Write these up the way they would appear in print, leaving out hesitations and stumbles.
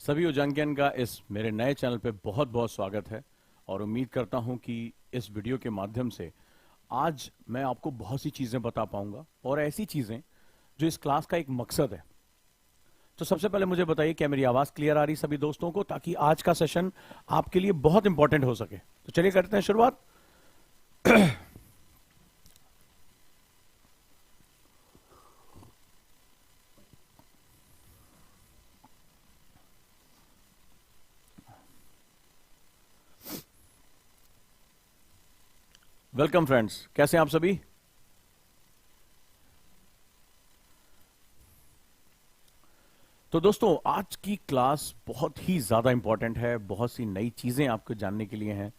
सभी उजांकियन का इस मेरे नए चैनल पे बहुत बहुत स्वागत है और उम्मीद करता हूं कि इस वीडियो के माध्यम से आज मैं आपको बहुत सी चीजें बता पाऊंगा और ऐसी चीजें जो इस क्लास का एक मकसद है। तो सबसे पहले मुझे बताइए क्या मेरी आवाज क्लियर आ रही सभी दोस्तों को, ताकि आज का सेशन आपके लिए बहुत इंपॉर्टेंट हो सके। तो चलिए करते हैं शुरुआत। वेलकम फ्रेंड्स, कैसे हैं आप सभी। तो दोस्तों आज की क्लास बहुत ही ज्यादा इंपॉर्टेंट है, बहुत सी नई चीजें आपको जानने के लिए हैं।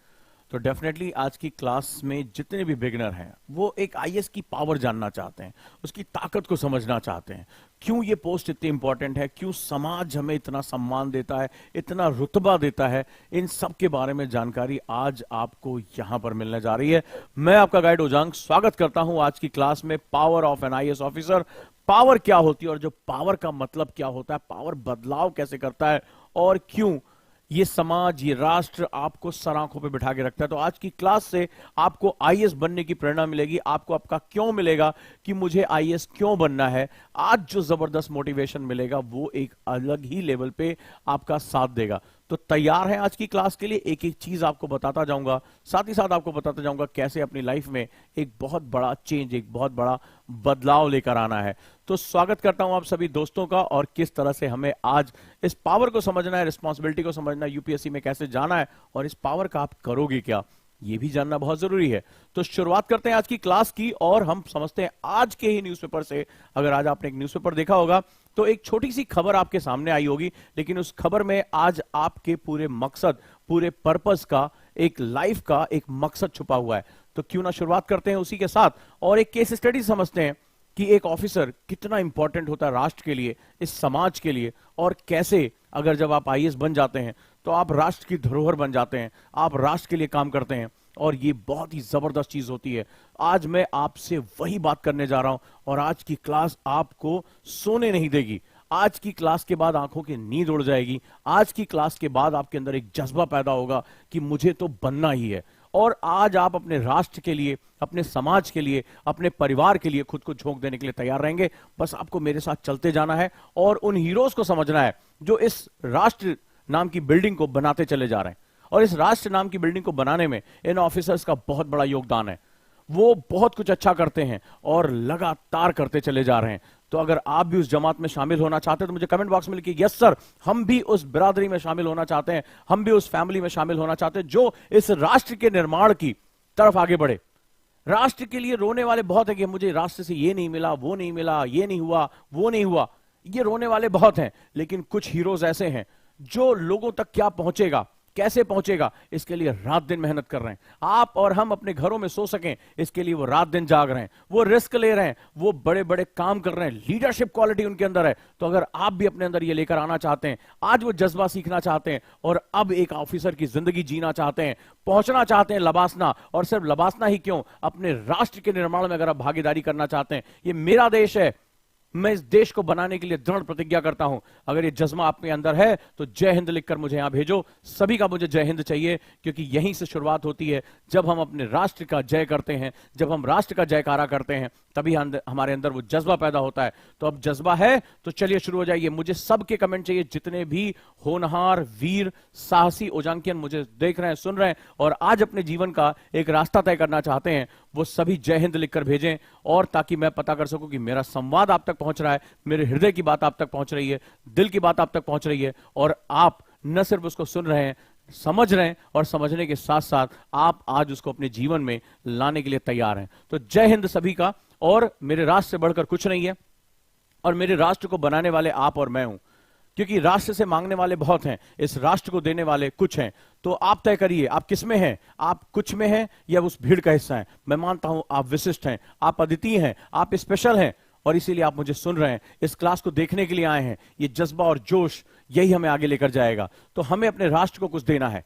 तो डेफिनेटली आज की क्लास में जितने भी बिगिनर हैं वो एक आईएएस की पावर जानना चाहते हैं, उसकी ताकत को समझना चाहते हैं, क्यों ये पोस्ट इतनी इंपॉर्टेंट है, क्यों समाज हमें इतना सम्मान देता है, इतना रुतबा देता है, इन सब के बारे में जानकारी आज आपको यहां पर मिलने जा रही है। मैं आपका गाइड उजांक स्वागत करता हूं आज की क्लास में power of an IAS officer. Power क्या होती है और जो पावर का मतलब क्या होता है, पावर बदलाव कैसे करता है और क्यों ये समाज, ये राष्ट्र आपको सर आंखों पे बिठा के रखता है। तो आज की क्लास से आपको आईएएस बनने की प्रेरणा मिलेगी, आपको आपका क्यों मिलेगा कि मुझे आईएएस क्यों बनना है। आज जो जबरदस्त मोटिवेशन मिलेगा वो एक अलग ही लेवल पे आपका साथ देगा। तो तैयार है आज की क्लास के लिए। एक एक चीज आपको बताता जाऊंगा, साथ ही साथ आपको बताता जाऊंगा कैसे अपनी लाइफ में एक बहुत बड़ा चेंज, एक बहुत बड़ा बदलाव लेकर आना है। तो स्वागत करता हूं आप सभी दोस्तों का, और किस तरह से हमें आज इस पावर को समझना है, रिस्पॉन्सिबिलिटी को समझना है, यूपीएससी में कैसे जाना है और इस पावर का आप करोगे क्या, ये भी जानना बहुत जरूरी है। तो शुरुआत करते हैं आज की क्लास की, और हम समझते हैं आज के ही न्यूज़पेपर से। अगर आज आपने एक न्यूज़पेपर देखा होगा तो एक छोटी सी खबर आपके सामने आई होगी, लेकिन उस खबर में आज आपके पूरे मकसद, पूरे पर्पस का, एक लाइफ का एक मकसद छुपा हुआ है। तो क्यों ना शुरुआत करते हैं उसी के साथ, और एक केस स्टडी समझते हैं कि एक ऑफिसर कितना इंपॉर्टेंट होता है राष्ट्र के लिए, इस समाज के लिए, और कैसे अगर जब आप आईएएस बन जाते हैं तो आप राष्ट्र की धरोहर बन जाते हैं, आप राष्ट्र के लिए काम करते हैं, और ये बहुत ही जबरदस्त चीज होती है। आज मैं आपसे वही बात करने जा रहा हूं, और आज की क्लास आपको सोने नहीं देगी। आज की क्लास के बाद आंखों की नींद उड़ जाएगी। आज की क्लास के बाद आपके अंदर एक जज्बा पैदा होगा कि मुझे तो बनना ही है। और आज आप अपने राष्ट्र के लिए, अपने समाज के लिए, अपने परिवार के लिए खुद को झोंक देने के लिए तैयार रहेंगे। बस आपको मेरे साथ चलते जाना है और उन हीरोज को समझना है जो इस राष्ट्र नाम की बिल्डिंग को बनाते चले जा रहे हैं। और इस राष्ट्र नाम की बिल्डिंग को बनाने में इन ऑफिसर्स का बहुत बड़ा योगदान है। वो बहुत कुछ अच्छा करते हैं और लगातार करते चले जा रहे हैं। तो अगर आप भी उस जमात में शामिल होना चाहते हैं तो मुझे कमेंट बॉक्स में लिखिए, यस सर, हम भी उस बिरादरी में शामिल होना चाहते हैं, हम भी उस फैमिली में शामिल होना चाहते हैं जो इस राष्ट्र के निर्माण की तरफ आगे बढ़े। राष्ट्र के लिए रोने वाले बहुत है कि मुझे राष्ट्र से ये नहीं मिला, वो नहीं मिला, ये नहीं हुआ, वो नहीं हुआ। ये रोने वाले बहुत हैं, लेकिन कुछ हीरोज ऐसे हैं जो लोगों तक क्या पहुंचेगा, कैसे पहुंचेगा, इसके लिए रात दिन मेहनत कर रहे हैं। आप और हम अपने घरों में सो सकें, इसके लिए वो रात दिन जाग रहे हैं, वो रिस्क ले रहे हैं, वो बड़े बड़े काम कर रहे हैं। लीडरशिप क्वालिटी उनके अंदर है। तो अगर आप भी अपने अंदर ये लेकर आना चाहते हैं, आज वो जज्बा सीखना चाहते हैं और अब एक ऑफिसर की जिंदगी जीना चाहते हैं, पहुंचना चाहते हैं लबासना, और सिर्फ लबासना ही क्यों, अपने राष्ट्र के निर्माण में अगर आप भागीदारी करना चाहते हैं, ये मेरा देश है, मैं इस देश को बनाने के लिए दृढ़ प्रतिज्ञा करता हूं। अगर ये जज्बा आप में अंदर है तो जय हिंद लिखकर मुझे यहां भेजो। सभी का मुझे जय हिंद चाहिए, क्योंकि यहीं से शुरुआत होती है। जब हम अपने राष्ट्र का जय करते हैं, जब हम राष्ट्र का जयकारा करते हैं, तभी हमारे अंदर वो जज्बा पैदा होता है। तो अब जज्बा है तो चलिए शुरू हो जाइए। मुझे सबके कमेंट चाहिए, जितने भी होनहार, वीर, साहसी उजांकियन मुझे देख रहे हैं, सुन रहे हैं और आज अपने जीवन का एक रास्ता तय करना चाहते हैं, वो सभी जय हिंद लिखकर भेजें, और ताकि मैं पता कर सकूं कि मेरा संवाद आप तक पहुंच रहा है, मेरे हृदय की बात आप तक पहुंच रही है, दिल की बात आप तक पहुंच रही है, और आप न सिर्फ उसको सुन रहे हैं, समझ रहे हैं, और समझने के साथ साथ आप आज उसको अपने जीवन में लाने के लिए तैयार हैं। तो जय हिंद सभी का। और मेरे राष्ट्र से बढ़कर कुछ नहीं है, और मेरे राष्ट्र को बनाने वाले आप और मैं हूं, क्योंकि राष्ट्र से मांगने वाले बहुत हैं, इस राष्ट्र को देने वाले कुछ हैं। तो आप तय करिए, आप किस में हैं, आप कुछ में हैं या उस भीड़ का हिस्सा हैं। मैं मानता हूं आप विशिष्ट हैं, आप अद्वितीय हैं, आप स्पेशल हैं, और इसीलिए आप मुझे सुन रहे हैं, इस क्लास को देखने के लिए आए हैं। ये जज्बा और जोश यही हमें आगे लेकर जाएगा। तो हमें अपने राष्ट्र को कुछ देना है,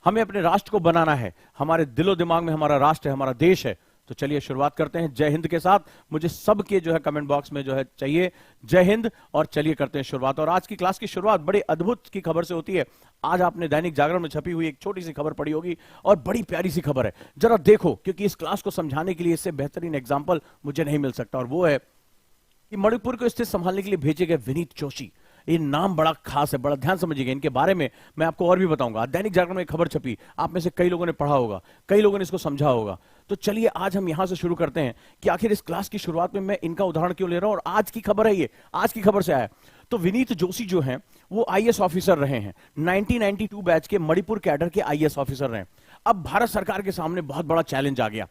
हमें अपने राष्ट्र को बनाना है। हमारे दिलो दिमाग में हमारा राष्ट्र है, हमारा देश है। तो चलिए शुरुआत करते हैं जय हिंद के साथ। मुझे सबके जो है कमेंट बॉक्स में जो है चाहिए जय हिंद। और चलिए करते हैं शुरुआत। और आज की क्लास की शुरुआत बड़े अद्भुत की खबर से होती है। आज आपने दैनिक जागरण में छपी हुई एक छोटी सी खबर पढ़ी होगी और बड़ी प्यारी सी खबर है। जरा देखो, क्योंकि इस क्लास को समझाने के लिए इससे बेहतरीन एग्जाम्पल मुझे नहीं मिल सकता, और वो है कि मणिपुर को स्थिति संभालने के लिए भेजे गए विनीत जोशी। ये नाम बड़ा खास है, बड़ा ध्यान समझिएगा। इनके बारे में मैं आपको और भी बताऊंगा। दैनिक जागरण में एक खबर छपी, आप में से कई लोगों ने पढ़ा होगा, कई लोगों ने इसको समझा होगा। तो चलिए आज हम यहां से शुरू करते हैं कि आखिर इस क्लास की शुरुआत में मैं इनका उदाहरण क्यों ले रहा हूं, और आज की खबर है, ये आज की खबर से आया। तो विनीत जोशी जो हैं वो आईएएस ऑफिसर रहे हैं, 1992 बैच के मणिपुर कैडर के आईएएस ऑफिसर रहे। अब भारत सरकार के सामने बहुत बड़ा चैलेंज आ गया।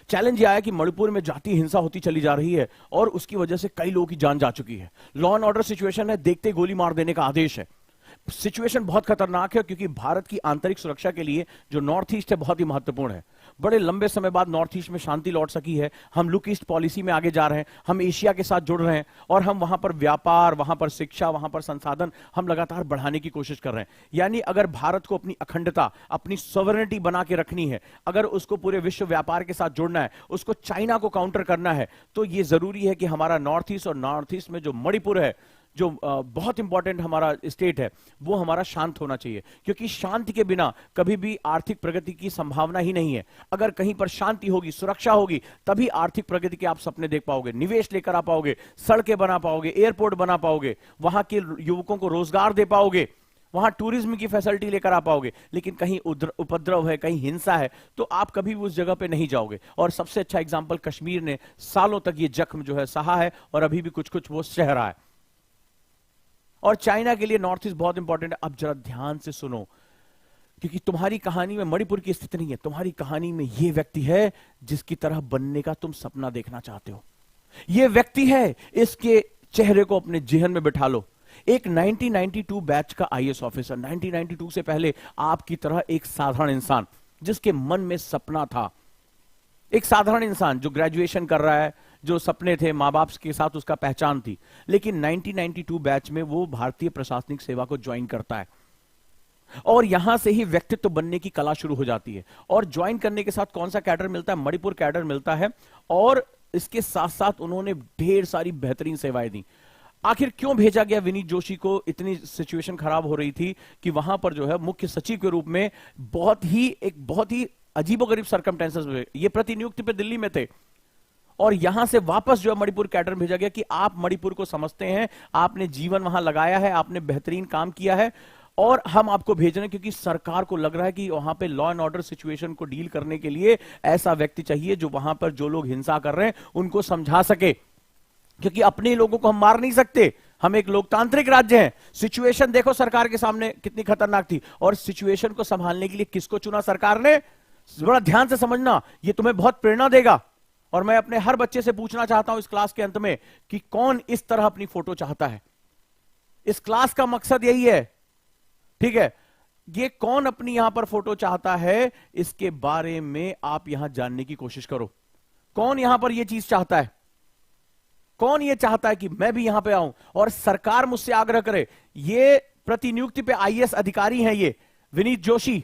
चैलेंज यह आया कि मणिपुर में जातीय हिंसा होती चली जा रही है और उसकी वजह से कई लोगों की जान जा चुकी है। लॉ एंड ऑर्डर सिचुएशन है, देखते गोली मार देने का आदेश है। सिचुएशन बहुत खतरनाक है, क्योंकि भारत की आंतरिक सुरक्षा के लिए जो नॉर्थ ईस्ट है बहुत ही महत्वपूर्ण है। बड़े लंबे समय बाद नॉर्थ ईस्ट में शांति लौट सकी है। हम लुक ईस्ट पॉलिसी में आगे जा रहे हैं, हम एशिया के साथ जुड़ रहे हैं, और हम वहां पर व्यापार, वहां पर शिक्षा, वहां पर संसाधन हम लगातार बढ़ाने की कोशिश कर रहे हैं। यानी अगर भारत को अपनी अखंडता, अपनी सॉवरेनिटी बना के रखनी है, अगर उसको पूरे विश्व व्यापार के साथ जुड़ना है, उसको चाइना को काउंटर करना है, तो यह जरूरी है कि हमारा नॉर्थ ईस्ट, और नॉर्थ ईस्ट में जो मणिपुर है, जो बहुत इंपॉर्टेंट हमारा स्टेट है, वो हमारा शांत होना चाहिए। क्योंकि शांति के बिना कभी भी आर्थिक प्रगति की संभावना ही नहीं है। अगर कहीं पर शांति होगी, सुरक्षा होगी, तभी आर्थिक प्रगति के आप सपने देख पाओगे, निवेश लेकर आ पाओगे, सड़कें बना पाओगे, एयरपोर्ट बना पाओगे, वहां के युवकों को रोजगार दे पाओगे, वहां टूरिज्म की फैसिलिटी लेकर आ पाओगे। लेकिन कहीं उपद्रव है, कहीं हिंसा है, तो आप कभी भी उस जगह पे नहीं जाओगे। और सबसे अच्छा एग्जाम्पल कश्मीर ने सालों तक ये जख्म जो है सहा है, और अभी भी कुछ कुछ वो सह रहा है। और चाइना के लिए नॉर्थ ईस्ट बहुत इंपॉर्टेंट है। अब जरा ध्यान से सुनो, क्योंकि तुम्हारी कहानी में मणिपुर की स्थिति नहीं है, तुम्हारी कहानी में यह व्यक्ति है जिसकी तरह बनने का तुम सपना देखना चाहते हो। यह व्यक्ति है, इसके चेहरे को अपने जेहन में बिठा लो। एक 1992 बैच का आईएएस ऑफिसर, 1992 से पहले आपकी तरह एक साधारण इंसान जिसके मन में सपना था, एक साधारण इंसान जो ग्रेजुएशन कर रहा है, जो सपने थे, मां बाप के साथ उसका पहचान थी। लेकिन 1992 बैच में वो भारतीय प्रशासनिक सेवा को ज्वाइन करता है, और यहां से ही व्यक्तित्व बनने की कला शुरू हो जाती है। और ज्वाइन करने के साथ कौन सा कैडर मिलता है? मणिपुर कैडर मिलता है। और इसके साथ साथ उन्होंने ढेर सारी बेहतरीन सेवाएं दी। आखिर क्यों भेजा गया विनीत जोशी को? इतनी सिचुएशन खराब हो रही थी कि वहां पर जो है मुख्य सचिव के रूप में बहुत ही अजीबोगरीब सर्कमस्टेंसेस में ये प्रतिनियुक्ति पे दिल्ली में थे, और यहां से वापस जो है मणिपुर कैडर भेजा गया कि आप मणिपुर को समझते हैं, आपने जीवन वहां लगाया है, आपने बेहतरीन काम किया है, और हम आपको भेज रहे हैं क्योंकि सरकार को लग रहा है कि वहां पे लॉ एंड ऑर्डर सिचुएशन को डील करने के लिए ऐसा व्यक्ति चाहिए जो वहां पर जो लोग हिंसा कर रहे हैं उनको समझा सके। क्योंकि अपने लोगों को हम मार नहीं सकते, हम एक लोकतांत्रिक राज्य हैं। सिचुएशन देखो सरकार के सामने कितनी खतरनाक थी, और सिचुएशन को संभालने के लिए किसको चुना सरकार ने? बड़ा ध्यान से समझना, यह तुम्हें बहुत प्रेरणा देगा। और मैं अपने हर बच्चे से पूछना चाहता हूं इस क्लास के अंत में कि कौन इस तरह अपनी फोटो चाहता है। इस क्लास का मकसद यही है, ठीक है? ये कौन अपनी यहां पर फोटो चाहता है, इसके बारे में आप यहां जानने की कोशिश करो। कौन यहां पर यह चीज चाहता है? कौन ये चाहता है कि मैं भी यहां पे आऊं और सरकार मुझसे आग्रह करे? ये प्रतिनियुक्ति पे आईएएस अधिकारी हैं, ये विनीत जोशी,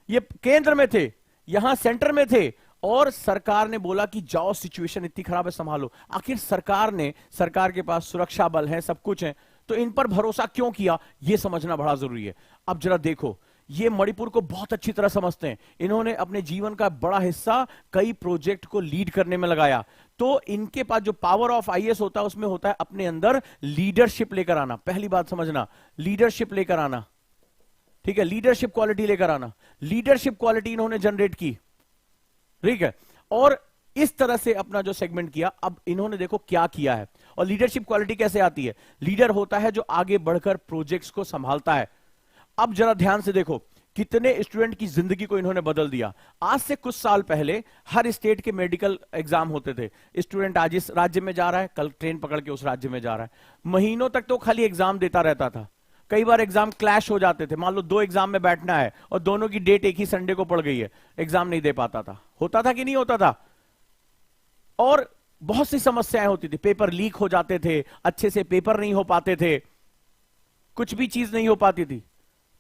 ये केंद्र में थे, यहां सेंटर में थे, और सरकार ने बोला कि जाओ, सिचुएशन इतनी खराब है, संभालो। आखिर सरकार के पास सुरक्षा बल है, सब कुछ है, तो इन पर भरोसा क्यों किया, यह समझना बड़ा जरूरी है। अब जरा देखो, ये मणिपुर को बहुत अच्छी तरह समझते हैं। इन्होंने अपने जीवन का बड़ा हिस्सा कई प्रोजेक्ट को लीड करने में लगाया। तो इनके पास जो पावर ऑफ आईएएस होता है, उसमें होता है अपने अंदर लीडरशिप लेकर आना। पहली बात समझना, लीडरशिप लेकर आना, ठीक है? लीडरशिप क्वालिटी लेकर आना। लीडरशिप क्वालिटी इन्होंने जनरेट की, ठीक है? और इस तरह से अपना जो सेगमेंट किया। अब इन्होंने देखो क्या किया है, और लीडरशिप क्वालिटी कैसे आती है? लीडर होता है जो आगे बढ़कर प्रोजेक्ट्स को संभालता है। अब जरा ध्यान से देखो, कितने स्टूडेंट की जिंदगी को इन्होंने बदल दिया। आज से कुछ साल पहले हर स्टेट के मेडिकल एग्जाम होते थे। स्टूडेंट आज इस राज्य में जा रहा है, कल ट्रेन पकड़ के उस राज्य में जा रहा है। महीनों तक तो खाली एग्जाम देता रहता था। कई बार एग्जाम क्लैश हो जाते थे। मान लो 2 एग्जाम में बैठना है और दोनों की डेट एक ही संडे को पड़ गई है, एग्जाम नहीं दे पाता था। होता था कि नहीं होता था? और बहुत सी समस्याएं होती थी, पेपर लीक हो जाते थे, अच्छे से पेपर नहीं हो पाते थे, कुछ भी चीज नहीं हो पाती थी।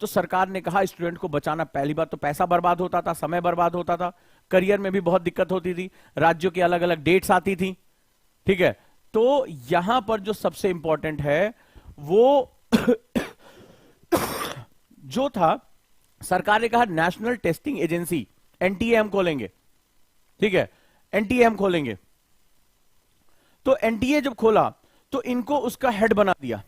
तो सरकार ने कहा स्टूडेंट को बचाना। पहली बात तो पैसा बर्बाद होता था, समय बर्बाद होता था, करियर में भी बहुत दिक्कत होती थी, राज्यों की अलग अलग डेट्स आती थी, ठीक है। तो यहां पर जो सबसे इंपॉर्टेंट है वो जो था, सरकार ने कहा नेशनल टेस्टिंग एजेंसी एनटीए हम खोलेंगे, ठीक है, एनटीए हम खोलेंगे। तो एनटीए जब खोला तो इनको उसका हेड बना दिया।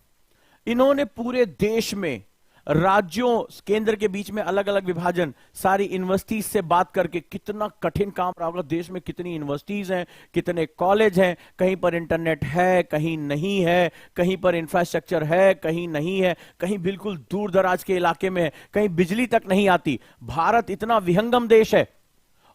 इन्होंने पूरे देश में राज्यों केंद्र के बीच में अलग अलग विभाजन, सारी यूनिवर्सिटीज से बात करके, कितना कठिन काम रहा होगा। देश में कितनी यूनिवर्सिटीज हैं, कितने कॉलेज हैं, कहीं पर इंटरनेट है, कहीं नहीं है, कहीं पर इंफ्रास्ट्रक्चर है, कहीं नहीं है, कहीं बिल्कुल दूर दराज के इलाके में है, कहीं बिजली तक नहीं आती। भारत इतना विहंगम देश है।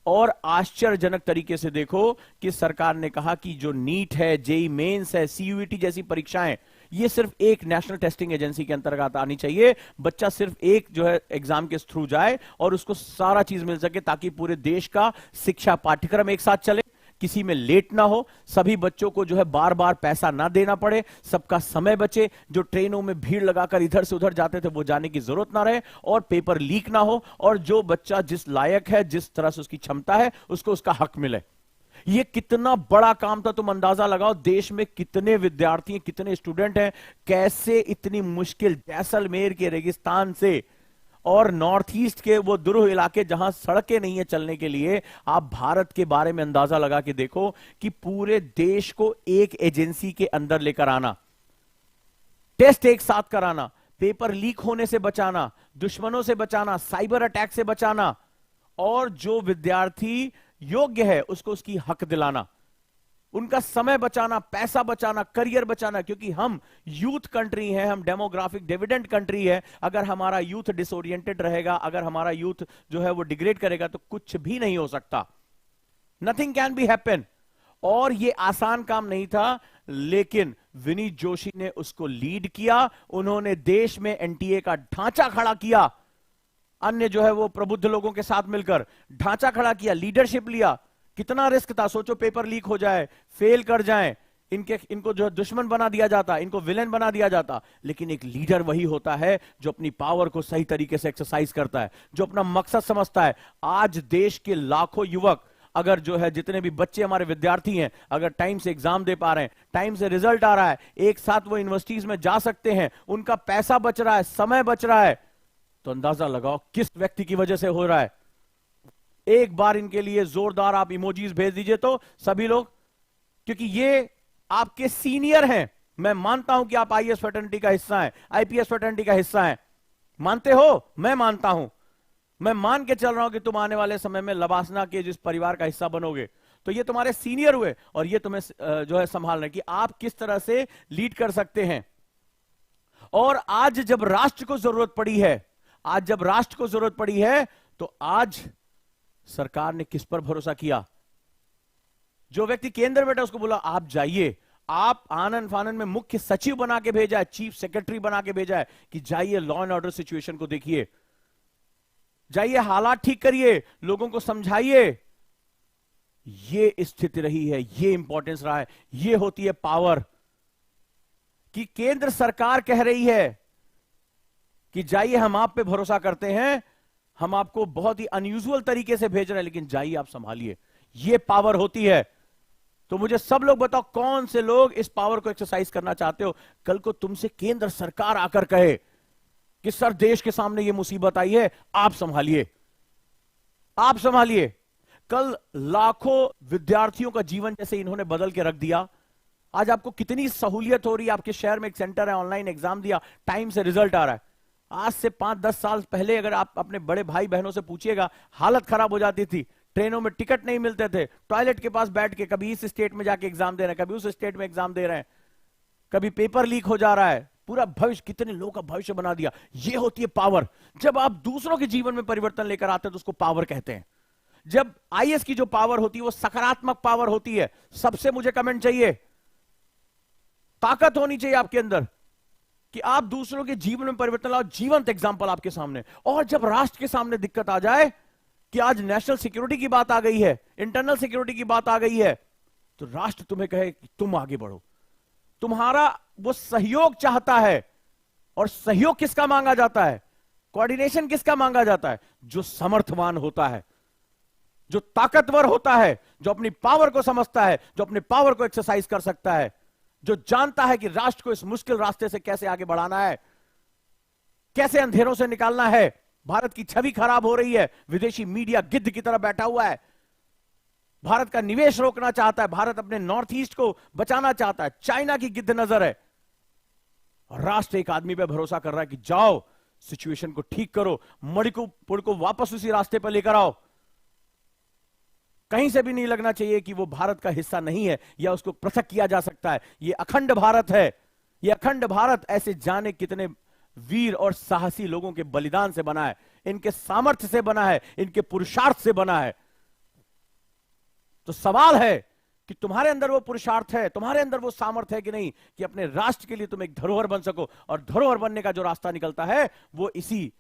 और आश्चर्यजनक तरीके से देखो कि सरकार ने कहा कि जो नीट है, जेई मेंस है, सीयूईटी जैसी परीक्षाएं, ये सिर्फ एक नेशनल टेस्टिंग एजेंसी के अंतर्गत आनी चाहिए। बच्चा सिर्फ एक जो है एग्जाम के थ्रू जाए और उसको सारा चीज मिल सके, ताकि पूरे देश का शिक्षा पाठ्यक्रम एक साथ चले, किसी में लेट ना हो, सभी बच्चों को जो है बार बार पैसा ना देना पड़े, सबका समय बचे, जो ट्रेनों में भीड़ लगाकर इधर से उधर जाते थे वो जाने की जरूरत ना रहे, और पेपर लीक ना हो, और जो बच्चा जिस लायक है, जिस तरह से उसकी क्षमता है, उसको उसका हक मिले। ये कितना बड़ा काम था, तुम अंदाजा लगाओ देश में कितने विद्यार्थी हैं, कितने स्टूडेंट हैं, कैसे इतनी मुश्किल जैसलमेर के रेगिस्तान से और नॉर्थ ईस्ट के वो दुरूह इलाके जहां सड़कें नहीं है चलने के लिए, आप भारत के बारे में अंदाजा लगा के देखो कि पूरे देश को एक एजेंसी के अंदर लेकर आना, टेस्ट एक साथ कराना, पेपर लीक होने से बचाना, दुश्मनों से बचाना, साइबर अटैक से बचाना, और जो विद्यार्थी योग्य है उसको उसकी हक दिलाना, उनका समय बचाना, पैसा बचाना, करियर बचाना। क्योंकि हम यूथ कंट्री है, हम डेमोग्राफिक डिविडेंड कंट्री है। अगर हमारा यूथ डिसोरिएंटेड रहेगा, अगर हमारा यूथ जो है वो डिग्रेड करेगा, तो कुछ भी नहीं हो सकता, नथिंग कैन बी हैपन। और ये आसान काम नहीं था, लेकिन विनीत जोशी ने उसको लीड किया। उन्होंने देश में एनटीए का ढांचा खड़ा किया, अन्य जो है वो प्रबुद्ध लोगों के साथ मिलकर ढांचा खड़ा किया, लीडरशिप लिया। कितना रिस्क था, सोचो पेपर लीक हो जाए, फेल कर जाएं, इनको जो दुश्मन बना दिया जाता, इनको विलेन बना दिया जाता। लेकिन एक लीडर वही होता है जो अपनी पावर को सही तरीके से एक्सरसाइज करता है, जो अपना मकसद समझता है। आज देश के लाखों युवक, अगर जो है जितने भी बच्चे हमारे विद्यार्थी हैं, अगर टाइम से एग्जाम दे पा रहे हैं, टाइम से रिजल्ट आ रहा है, एक साथ वो यूनिवर्सिटीज में जा सकते हैं, उनका पैसा बच रहा है, समय बच रहा है, तो अंदाजा लगाओ किस व्यक्ति की वजह से हो रहा है। एक बार इनके लिए जोरदार आप इमोजीज भेज दीजिए तो सभी लोग, क्योंकि ये आपके सीनियर हैं। मैं मानता हूं कि आप आईएएस फ्रेटर्निटी का हिस्सा हैं, आईपीएस फ्रेटर्निटी का हिस्सा हैं, मानते हो, मैं मानता हूं, मैं मान के चल रहा हूं कि तुम आने वाले समय में लबासना के जिस परिवार का हिस्सा बनोगे, तो ये तुम्हारे सीनियर हुए और ये तुम्हें जो है संभाल रहे कि आप किस तरह से लीड कर सकते हैं। और आज जब राष्ट्र को जरूरत पड़ी है, आज जब राष्ट्र को जरूरत पड़ी है, तो आज सरकार ने किस पर भरोसा किया? जो व्यक्ति केंद्र में बैठा उसको बोला आप जाइए, आप आनंद फानन में मुख्य सचिव बना के भेजा है, चीफ सेक्रेटरी बना के भेजा है कि जाइए लॉ एंड ऑर्डर सिचुएशन को देखिए, जाइए हालात ठीक करिए, लोगों को समझाइए। ये स्थिति रही है, ये इंपॉर्टेंस रहा है, ये होती है पावर, कि केंद्र सरकार कह रही है कि जाइए हम आप पे भरोसा करते हैं, हम आपको बहुत ही अनयूजुअल तरीके से भेज रहे हैं, लेकिन जाइए आप संभालिए। ये पावर होती है। तो मुझे सब लोग बताओ कौन से लोग इस पावर को एक्सरसाइज करना चाहते हो? कल को तुमसे केंद्र सरकार आकर कहे कि सर देश के सामने ये मुसीबत आई है, आप संभालिए, आप संभालिए। कल लाखों विद्यार्थियों का जीवन जैसे इन्होंने बदल के रख दिया। आज आपको कितनी सहूलियत हो रही है, आपके शहर में एक सेंटर है, ऑनलाइन एग्जाम दिया, टाइम से रिजल्ट आ रहा है। आज से 5-10 साल पहले अगर आप अपने बड़े भाई बहनों से पूछिएगा, हालत खराब हो जाती थी, ट्रेनों में टिकट नहीं मिलते थे, टॉयलेट के पास बैठ के कभी इस स्टेट में जाके एग्जाम दे रहे हैं, कभी उस स्टेट में एग्जाम दे रहे हैं, कभी पेपर लीक हो जा रहा है, पूरा भविष्य, कितने लोगों का भविष्य बना दिया। ये होती है पावर। जब आप दूसरों के जीवन में परिवर्तन लेकर आते हैं तो उसको पावर कहते हैं। जब आईएएस की जो पावर होती है वो सकारात्मक पावर होती है। सबसे मुझे कमेंट चाहिए, ताकत होनी चाहिए आपके अंदर कि आप दूसरों के जीवन में परिवर्तन लाओ। जीवंत एग्जाम्पल आपके सामने। और जब राष्ट्र के सामने दिक्कत आ जाए कि आज नेशनल सिक्योरिटी की बात आ गई है, इंटरनल सिक्योरिटी की बात आ गई है, तो राष्ट्र तुम्हें कहे कि तुम आगे बढ़ो, तुम्हारा वो सहयोग चाहता है। और सहयोग किसका मांगा जाता है? कोऑर्डिनेशन किसका मांगा जाता है? जो समर्थवान होता है। जो ताकतवर होता है, जो अपनी पावर को समझता है, जो अपने पावर को एक्सरसाइज कर सकता है, जो जानता है कि राष्ट्र को इस मुश्किल रास्ते से कैसे आगे बढ़ाना है, कैसे अंधेरों से निकालना है। भारत की छवि खराब हो रही है, विदेशी मीडिया गिद्ध की तरह बैठा हुआ है, भारत का निवेश रोकना चाहता है, भारत अपने नॉर्थ ईस्ट को बचाना चाहता है, चाइना की गिद्ध नजर है। और राष्ट्र एक आदमी पे भरोसा कर रहा है कि जाओ सिचुएशन को ठीक करो, मणिपुर को वापस उसी रास्ते पर लेकर आओ। कहीं से भी नहीं लगना चाहिए कि वो भारत का हिस्सा नहीं है या उसको पृथक किया जा सकता है। ये अखंड भारत है। ये अखंड भारत ऐसे जाने कितने वीर और साहसी लोगों के बलिदान से बना है, इनके सामर्थ्य से बना है, इनके पुरुषार्थ से बना है। तो सवाल है कि तुम्हारे अंदर वो पुरुषार्थ है, तुम्हारे अंदर वो सामर्थ्य है कि नहीं, कि अपने राष्ट्र के लिए तुम एक धरोहर बन सको। और धरोहर बनने का जो रास्ता निकलता है वो इसी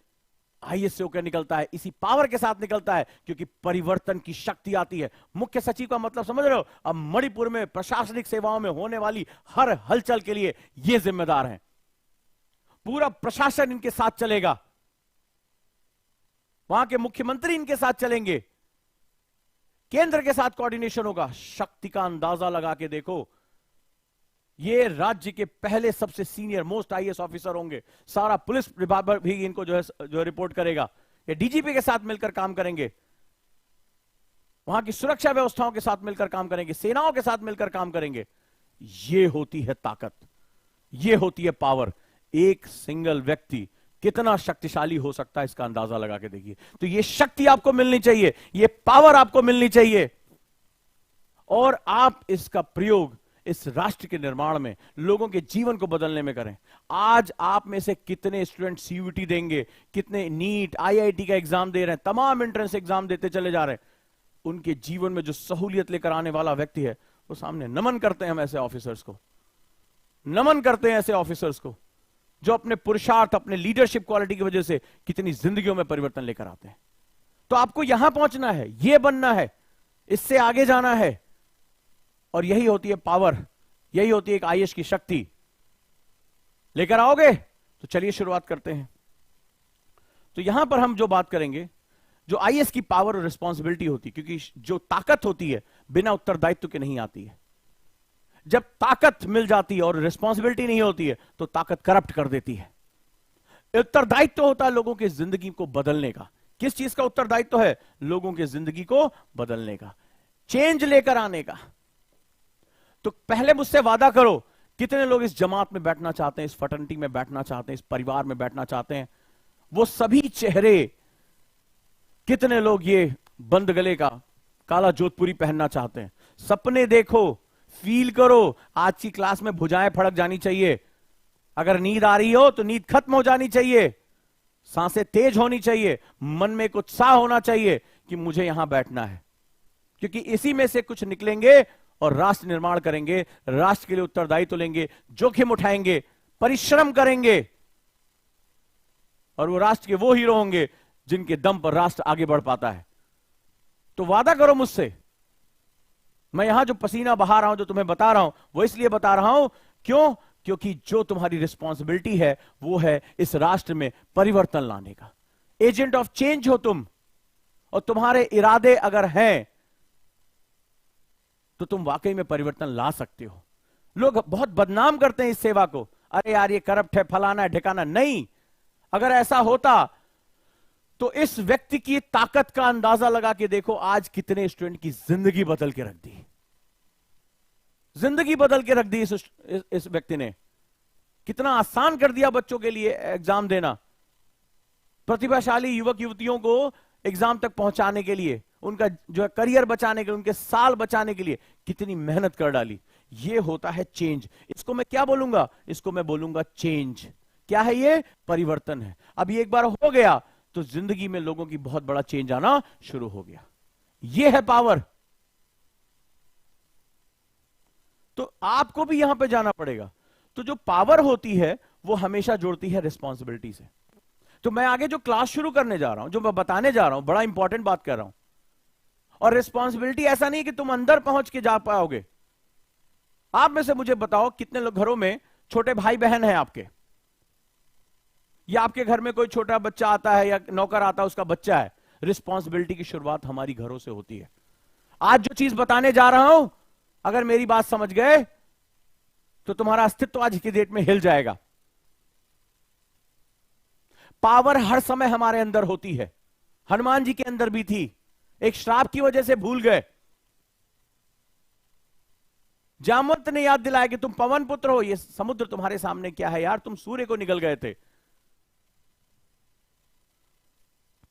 आईएएस से होकर निकलता है, इसी पावर के साथ निकलता है, क्योंकि परिवर्तन की शक्ति आती है। मुख्य सचिव का मतलब समझ रहे हो? अब मणिपुर में प्रशासनिक सेवाओं में होने वाली हर हलचल के लिए ये जिम्मेदार हैं। पूरा प्रशासन इनके साथ चलेगा, वहां के मुख्यमंत्री इनके साथ चलेंगे, केंद्र के साथ कोऑर्डिनेशन होगा। शक्ति का अंदाजा लगा के देखो, ये राज्य के पहले सबसे सीनियर मोस्ट आईएएस ऑफिसर होंगे। सारा पुलिस विभाग भी इनको जो रिपोर्ट करेगा। ये डीजीपी के साथ मिलकर काम करेंगे, वहां की सुरक्षा व्यवस्थाओं के साथ मिलकर काम करेंगे, सेनाओं के साथ मिलकर काम करेंगे। ये होती है ताकत, ये होती है पावर। एक सिंगल व्यक्ति कितना शक्तिशाली हो सकता है, इसका अंदाजा लगा के देखिए। तो ये शक्ति आपको मिलनी चाहिए, ये पावर आपको मिलनी चाहिए, और आप इसका प्रयोग इस राष्ट्र के निर्माण में, लोगों के जीवन को बदलने में करें। आज आप में से कितने स्टूडेंट सीयूईटी देंगे, कितने नीट आईआईटी का एग्जाम दे रहे हैं, तमाम एंट्रेंस एग्जाम देते चले जा रहे हैं, उनके जीवन में जो सहूलियत लेकर आने वाला व्यक्ति है, वो सामने नमन करते हैं हम ऐसे ऑफिसर्स को, नमन करते हैं ऐसे ऑफिसर्स को, जो अपने पुरुषार्थ, अपने लीडरशिप क्वालिटी की वजह से कितनी जिंदगियों में परिवर्तन लेकर आते हैं। तो आपको यहां पहुंचना है, यह बनना है, इससे आगे जाना है, और यही होती है पावर, यही होती है एक आईएएस की शक्ति। लेकर आओगे? तो चलिए शुरुआत करते हैं। तो यहां पर हम जो बात करेंगे, जो आईएएस की पावर और रिस्पॉन्सिबिलिटी होती है, क्योंकि जो ताकत होती है बिना उत्तरदायित्व के नहीं आती है। जब ताकत मिल जाती है और रिस्पॉन्सिबिलिटी नहीं होती है, तो ताकत करप्ट कर देती है। उत्तरदायित्व होता है लोगों की जिंदगी को बदलने का। किस चीज का उत्तरदायित्व है? लोगों की जिंदगी को बदलने का, चेंज लेकर आने का। तो पहले मुझसे वादा करो, कितने लोग इस जमात में बैठना चाहते हैं, इस फटर्निटी में बैठना चाहते हैं, इस परिवार में बैठना चाहते हैं? वो सभी चेहरे, कितने लोग ये बंद गले का काला जोधपुरी पहनना चाहते हैं? सपने देखो, फील करो। आज की क्लास में भुजाएं फड़क जानी चाहिए। अगर नींद आ रही हो तो नींद खत्म हो जानी चाहिए, सांसें तेज होनी चाहिए, मन में एक उत्साह होना चाहिए कि मुझे यहां बैठना है, क्योंकि इसी में से कुछ निकलेंगे और राष्ट्र निर्माण करेंगे, राष्ट्र के लिए उत्तरदायित्व लेंगे, जोखिम उठाएंगे, परिश्रम करेंगे, और वो राष्ट्र के वो हीरो होंगे जिनके दम पर राष्ट्र आगे बढ़ पाता है। तो वादा करो मुझसे। मैं यहां जो पसीना बहा रहा हूं, जो तुम्हें बता रहा हूं, वो इसलिए बता रहा हूं, क्यों? क्योंकि जो तुम्हारी रिस्पॉन्सिबिलिटी है वो है इस राष्ट्र में परिवर्तन लाने का। एजेंट ऑफ चेंज हो तुम, और तुम्हारे इरादे अगर हैं तो तुम वाकई में परिवर्तन ला सकते हो। लोग बहुत बदनाम करते हैं इस सेवा को, अरे यार ये करप्ट है, फलाना है, ठिकाना नहीं। अगर ऐसा होता तो इस व्यक्ति की ताकत का अंदाजा लगा के देखो, आज कितने स्टूडेंट की जिंदगी बदल के रख दी, जिंदगी बदल के रख दी इस व्यक्ति ने। कितना आसान कर दिया बच्चों के लिए एग्जाम देना, प्रतिभाशाली युवक युवतियों को एग्जाम तक पहुंचाने के लिए, उनका जो है करियर बचाने के लिए, उनके साल बचाने के लिए कितनी मेहनत कर डाली। ये होता है चेंज। इसको मैं क्या बोलूंगा? इसको मैं बोलूंगा चेंज। क्या है ये? परिवर्तन है। अब ये एक बार हो गया तो जिंदगी में लोगों की बहुत बड़ा चेंज आना शुरू हो गया। ये है पावर। तो आपको भी यहां पे जाना पड़ेगा। तो जो पावर होती है वो हमेशा जोड़ती है रिस्पॉन्सिबिलिटी से। तो मैं आगे जो क्लास शुरू करने जा रहा हूं, जो मैं बताने जा रहा हूं, बड़ा इंपॉर्टेंट बात कर रहा हूं। और रिस्पॉन्सिबिलिटी ऐसा नहीं कि तुम अंदर पहुंच के जा पाओगे। आप में से मुझे बताओ, कितने लोग घरों में छोटे भाई बहन हैं आपके, या आपके घर में कोई छोटा बच्चा आता है या नौकर आता है, उसका बच्चा है। रिस्पॉन्सिबिलिटी की शुरुआत हमारी घरों से होती है। आज जो चीज बताने जा रहा हूं, अगर मेरी बात समझ गए तो तुम्हारा अस्तित्व आज की डेट में हिल जाएगा। पावर हर समय हमारे अंदर होती है, हनुमान जी के अंदर भी थी, एक श्राप की वजह से भूल गए। जामवंत ने याद दिलाया कि तुम पवन पुत्र हो, ये समुद्र तुम्हारे सामने क्या है यार, तुम सूर्य को निकल गए थे।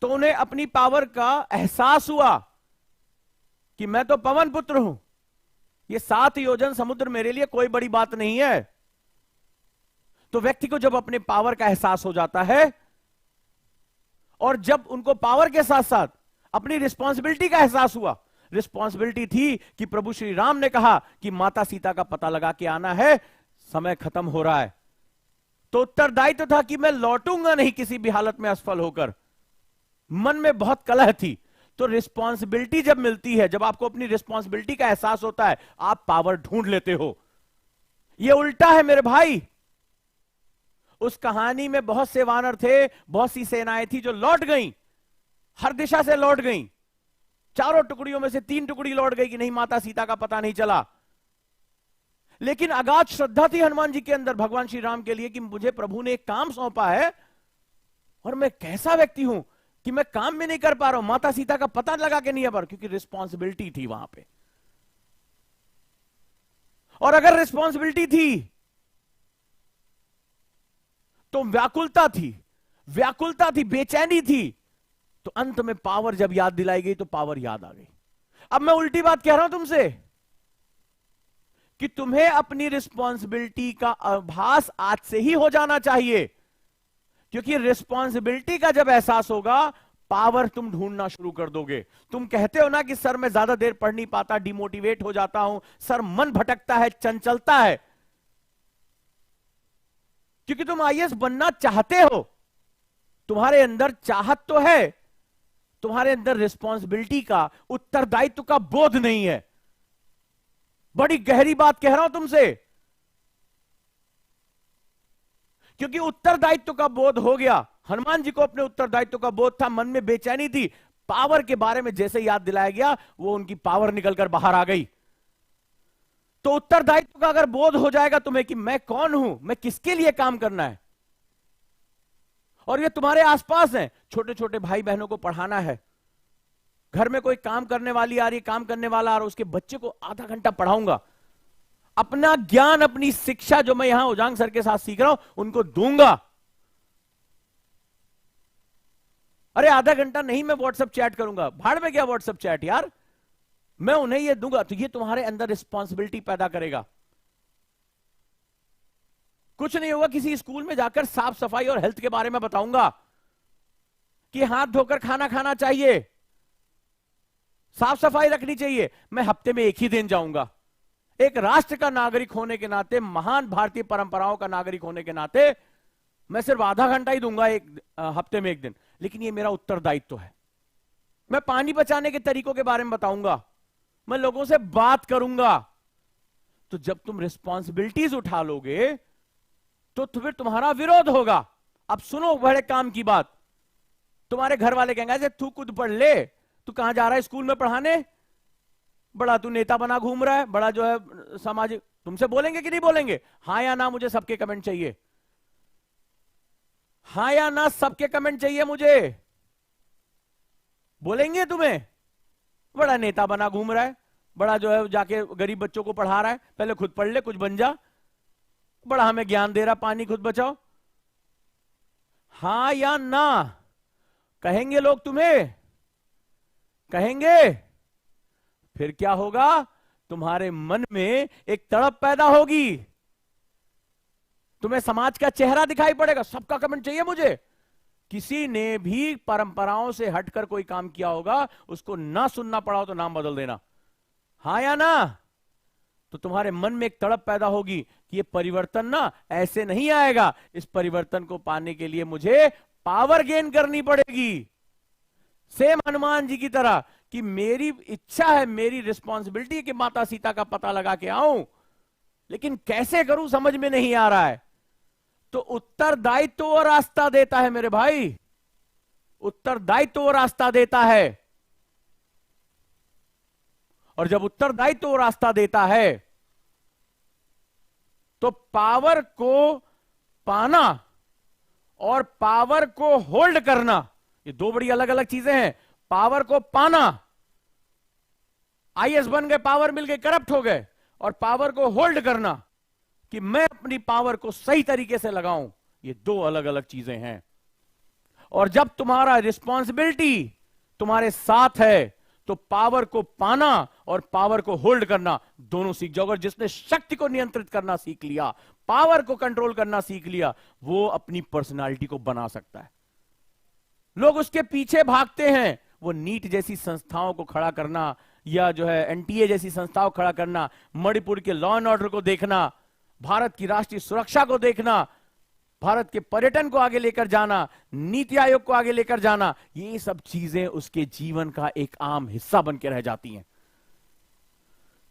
तो उन्हें अपनी पावर का एहसास हुआ कि मैं तो पवन पुत्र हूं, ये 7 योजन समुद्र मेरे लिए कोई बड़ी बात नहीं है। तो व्यक्ति को जब अपने पावर का एहसास हो जाता है, और जब उनको पावर के साथ साथ अपनी रिस्पॉन्सिबिलिटी का एहसास हुआ, रिस्पॉन्सिबिलिटी थी कि प्रभु श्री राम ने कहा कि माता सीता का पता लगा के आना है, समय खत्म हो रहा है। तो उत्तरदायित्व था कि मैं लौटूंगा नहीं किसी भी हालत में असफल होकर। मन में बहुत कलह थी। तो रिस्पॉन्सिबिलिटी जब मिलती है, जब आपको अपनी रिस्पॉन्सिबिलिटी का एहसास होता है, आप पावर ढूंढ लेते हो। यह उल्टा है मेरे भाई। उस कहानी में बहुत से वानर थे, बहुत सी सेनाएं थी जो लौट गईं, हर दिशा से लौट गईं। 4 टुकड़ियों में से 3 टुकड़ी लौट गई कि नहीं, माता सीता का पता नहीं चला। लेकिन अगाध श्रद्धा थी हनुमान जी के अंदर भगवान श्री राम के लिए कि मुझे प्रभु ने एक काम सौंपा है, और मैं कैसा व्यक्ति हूं कि मैं काम भी नहीं कर पा रहा हूं, माता सीता का पता लगा के नहीं आ पा रहा, क्योंकि रिस्पॉन्सिबिलिटी थी वहां पे। और अगर रिस्पॉन्सिबिलिटी थी तो व्याकुलता थी, बेचैनी थी। तो अंत में पावर जब याद दिलाई गई तो पावर याद आ गई। अब मैं उल्टी बात कह रहा हूं तुमसे कि तुम्हें अपनी रिस्पॉन्सिबिलिटी का आभास आज से ही हो जाना चाहिए, क्योंकि रिस्पॉन्सिबिलिटी का जब एहसास होगा, पावर तुम ढूंढना शुरू कर दोगे। तुम कहते हो ना कि सर मैं ज्यादा देर पढ़ नहीं पाता, डिमोटिवेट हो जाता हूं, सर मन भटकता है, चंचलता है, क्योंकि तुम आईएएस बनना चाहते हो, तुम्हारे अंदर चाहत तो है, तुम्हारे अंदर रिस्पॉन्सिबिलिटी का, उत्तरदायित्व का बोध नहीं है। बड़ी गहरी बात कह रहा हूं तुमसे, क्योंकि उत्तरदायित्व का बोध हो गया। हनुमान जी को अपने उत्तरदायित्व का बोध था, मन में बेचैनी थी। पावर के बारे में जैसे याद दिलाया गया, वो उनकी पावर निकलकर बाहर आ गई। तो उत्तरदायित्व का अगर बोध हो जाएगा तुम्हें कि मैं कौन हूं, मैं किसके लिए काम करना है, और ये तुम्हारे आसपास है, छोटे छोटे भाई बहनों को पढ़ाना है, घर में कोई काम करने वाली आ रही, काम करने वाला आ रहा, उसके बच्चे को आधा घंटा पढ़ाऊंगा, अपना ज्ञान, अपनी शिक्षा जो मैं यहां उजांग सर के साथ सीख रहा हूं उनको दूंगा। अरे आधा घंटा नहीं मैं व्हाट्सएप चैट करूंगा, भाड़ में क्या व्हाट्सएप चैट यार, मैं उन्हें ये दूंगा। तो ये तुम्हारे अंदर रिस्पॉन्सिबिलिटी पैदा करेगा। कुछ नहीं होगा, किसी स्कूल में जाकर साफ सफाई और हेल्थ के बारे में बताऊंगा कि हाथ धोकर खाना खाना चाहिए, साफ सफाई रखनी चाहिए। मैं हफ्ते में 1 ही दिन जाऊंगा। एक राष्ट्र का नागरिक होने के नाते, महान भारतीय परंपराओं का नागरिक होने के नाते, मैं सिर्फ आधा घंटा ही दूंगा एक हफ्ते में 1 दिन, लेकिन ये मेरा उत्तरदायित्व है। मैं पानी बचाने के तरीकों के बारे में बताऊंगा, मैं लोगों से बात करूंगा। तो जब तुम रिस्पॉन्सिबिलिटीज उठा लोगे तो फिर तुम्हारा विरोध होगा। अब सुनो बड़े काम की बात, तुम्हारे घर वाले कहेंगे ऐसे तू खुद पढ़ ले, तू कहां जा रहा है स्कूल में पढ़ाने, बड़ा तू नेता बना घूम रहा है, बड़ा जो है सामाजिक। तुमसे बोलेंगे कि नहीं बोलेंगे? हाँ या ना, मुझे सबके कमेंट चाहिए। हाँ या ना, सबके कमेंट चाहिए मुझे। बोलेंगे तुम्हें बड़ा नेता बना घूम रहा है, बड़ा जो है जाके गरीब बच्चों को पढ़ा रहा है, पहले खुद पढ़ ले, कुछ बन जा, बड़ा हमें ज्ञान दे रहा, पानी खुद बचाओ। हां या ना कहेंगे लोग, तुम्हें कहेंगे। फिर क्या होगा? तुम्हारे मन में एक तड़प पैदा होगी, तुम्हें समाज का चेहरा दिखाई पड़ेगा, सबका कमेंट चाहिए मुझे। किसी ने भी परंपराओं से हटकर कोई काम किया होगा, उसको ना सुनना पड़ा हो तो नाम बदल देना। हाँ या ना? तो तुम्हारे मन में एक तड़प पैदा होगी कि ये परिवर्तन ना ऐसे नहीं आएगा, इस परिवर्तन को पाने के लिए मुझे पावर गेन करनी पड़ेगी। सेम हनुमान जी की तरह कि मेरी इच्छा है, मेरी रिस्पॉन्सिबिलिटी है कि माता सीता का पता लगा के आऊं, लेकिन कैसे करूं समझ में नहीं आ रहा है। तो उत्तरदायित्व वो रास्ता देता है मेरे भाई। उत्तरदायित्व वो रास्ता देता है, और जब उत्तरदायित्व वो रास्ता देता है तो पावर को पाना और पावर को होल्ड करना, ये दो बड़ी अलग अलग चीजें हैं। पावर को पाना, आईएएस बन गए, पावर मिल गई, करप्ट हो गए, और पावर को होल्ड करना कि मैं अपनी पावर को सही तरीके से लगाऊं, ये दो अलग अलग चीजें हैं। और जब तुम्हारा रिस्पॉन्सिबिलिटी तुम्हारे साथ है तो पावर को पाना और पावर को होल्ड करना दोनों सीख जाओगे। और जिसने शक्ति को नियंत्रित करना सीख लिया, पावर को कंट्रोल करना सीख लिया, वो अपनी पर्सनालिटी को बना सकता है। लोग उसके पीछे भागते हैं, वो नीट जैसी संस्थाओं को खड़ा करना, या जो है एनटीए जैसी संस्थाओं को खड़ा करना, मणिपुर के लॉ एंड ऑर्डर को देखना, भारत की राष्ट्रीय सुरक्षा को देखना, भारत के पर्यटन को आगे लेकर जाना, नीति आयोग को आगे लेकर जाना, ये सब चीजें उसके जीवन का एक आम हिस्सा बन के रह जाती हैं,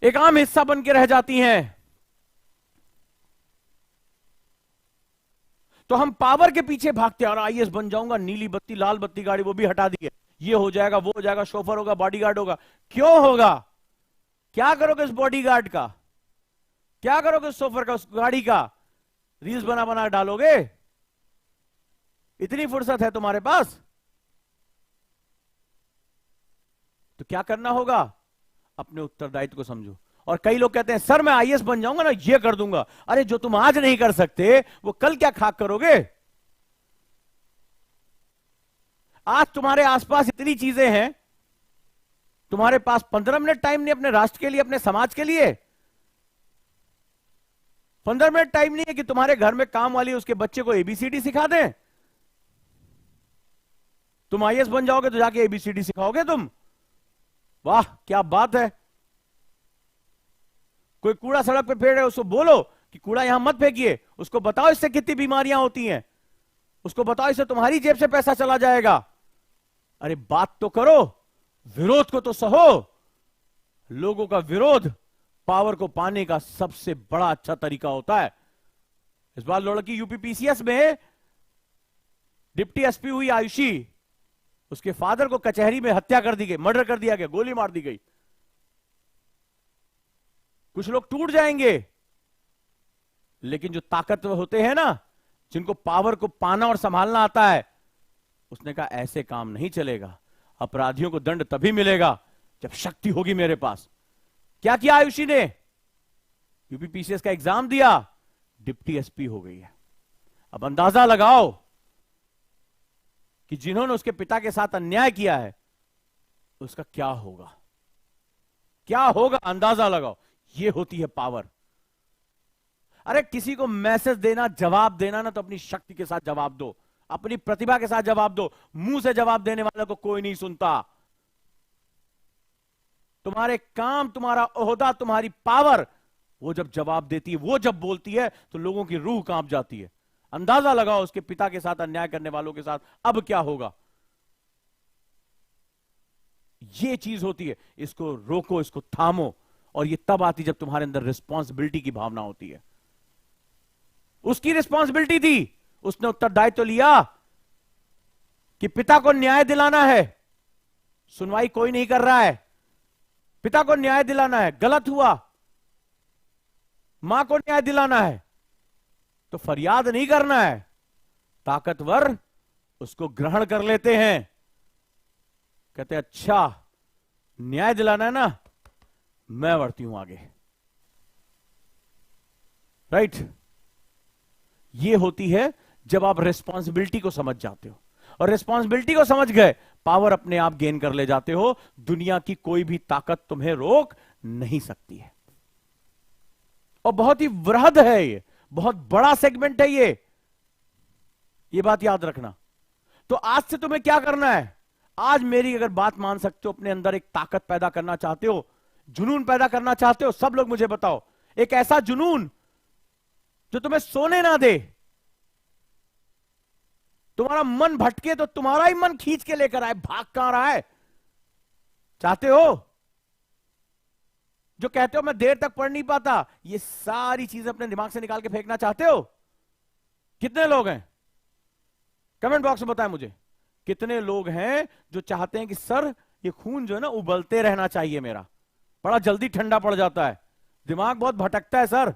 एक आम हिस्सा बन के रह जाती हैं। तो हम पावर के पीछे भागते हैं, और आईएएस बन जाऊंगा, नीली बत्ती लाल बत्ती गाड़ी वो भी हटा दी है, ये हो जाएगा वो हो जाएगा, शोफर होगा, बॉडीगार्ड होगा। क्यों होगा? क्या करोगे उस बॉडीगार्ड का? क्या करोगे उस शोफर का, उस गाड़ी का? रील्स बना बना डालोगे? इतनी फुर्सत है तुम्हारे पास? तो क्या करना होगा? अपने उत्तरदायित्व को समझो। और कई लोग कहते हैं सर मैं आईएएस बन जाऊंगा ना, ये कर दूंगा। अरे जो तुम आज नहीं कर सकते वो कल क्या खाक करोगे? आज तुम्हारे आसपास इतनी चीजें हैं, तुम्हारे पास 15 मिनट टाइम नहीं अपने राष्ट्र के लिए, अपने समाज के लिए? 15 मिनट टाइम नहीं है कि तुम्हारे घर में काम वाली उसके बच्चे को एबीसीडी सिखा दें? तुम आईएएस बन जाओगे तो जाके एबीसीडी सिखाओगे तुम? वाह क्या बात है। कोई कूड़ा सड़क पे फेंक रहे उसको बोलो कि कूड़ा यहां मत फेंकिए, उसको बताओ इससे कितनी बीमारियां होती हैं, उसको बताओ इससे तुम्हारी जेब से पैसा चला जाएगा। अरे बात तो करो, विरोध को तो सहो। लोगों का विरोध पावर को पाने का सबसे बड़ा अच्छा तरीका होता है। इस बार लड़की यूपीपीसीएस में डिप्टी एसपी हुई आयुषी, उसके फादर को कचहरी में हत्या कर दी गई, मर्डर कर दिया गया, गोली मार दी गई। कुछ लोग टूट जाएंगे, लेकिन जो ताकतवर होते हैं ना, जिनको पावर को पाना और संभालना आता है, उसने कहा ऐसे काम नहीं चलेगा, अपराधियों को दंड तभी मिलेगा जब शक्ति होगी मेरे पास। क्या किया आयुषी ने? यूपीपीसीएस का एग्जाम दिया, डिप्टी एसपी हो गई है। अब अंदाजा लगाओ कि जिन्होंने उसके पिता के साथ अन्याय किया है उसका क्या होगा, क्या होगा, अंदाजा लगाओ। ये होती है पावर। अरे किसी को मैसेज देना, जवाब देना ना, तो अपनी शक्ति के साथ जवाब दो, अपनी प्रतिभा के साथ जवाब दो। मुंह से जवाब देने वालों को कोई नहीं सुनता। तुम्हारे काम, तुम्हारा ओहदा, तुम्हारी पावर, वो जब जवाब देती है, वो जब बोलती है, तो लोगों की रूह कांप जाती है। अंदाजा लगाओ उसके पिता के साथ अन्याय करने वालों के साथ अब क्या होगा। ये चीज होती है, इसको रोको, इसको थामो। और ये तब आती जब तुम्हारे अंदर रिस्पॉन्सिबिलिटी की भावना होती है। उसकी रिस्पॉन्सिबिलिटी थी, उसने उत्तरदायित्व लिया कि पिता को न्याय दिलाना है। सुनवाई कोई नहीं कर रहा है, पिता को न्याय दिलाना है, गलत हुआ, मां को न्याय दिलाना है, तो फरियाद नहीं करना है। ताकतवर उसको ग्रहण कर लेते हैं, कहते अच्छा न्याय दिलाना है ना, मैं बढ़ती हूं आगे। राइट? ये होती है जब आप रिस्पॉन्सिबिलिटी को समझ जाते हो, और रिस्पॉन्सिबिलिटी को समझ गए, पावर अपने आप गेन कर ले जाते हो। दुनिया की कोई भी ताकत तुम्हें रोक नहीं सकती है। और बहुत ही वृहद है ये, बहुत बड़ा सेगमेंट है ये बात याद रखना। तो आज से तुम्हें क्या करना है? आज मेरी अगर बात मान सकते हो, अपने अंदर एक ताकत पैदा करना चाहते हो, जुनून पैदा करना चाहते हो, सब लोग मुझे बताओ, एक ऐसा जुनून जो तुम्हें सोने ना दे। तुम्हारा मन भटके तो तुम्हारा ही मन खींच के लेकर आए, भाग कहां रहा है। चाहते हो? जो कहते हो मैं देर तक पढ़ नहीं पाता, ये सारी चीजें अपने दिमाग से निकाल के फेंकना चाहते हो? कितने लोग हैं? कमेंट बॉक्स में बताएं मुझे, कितने लोग हैं जो चाहते हैं कि सर ये खून जो है ना उबलते रहना चाहिए मेरा, बड़ा जल्दी ठंडा पड़ जाता है, दिमाग बहुत भटकता है सर,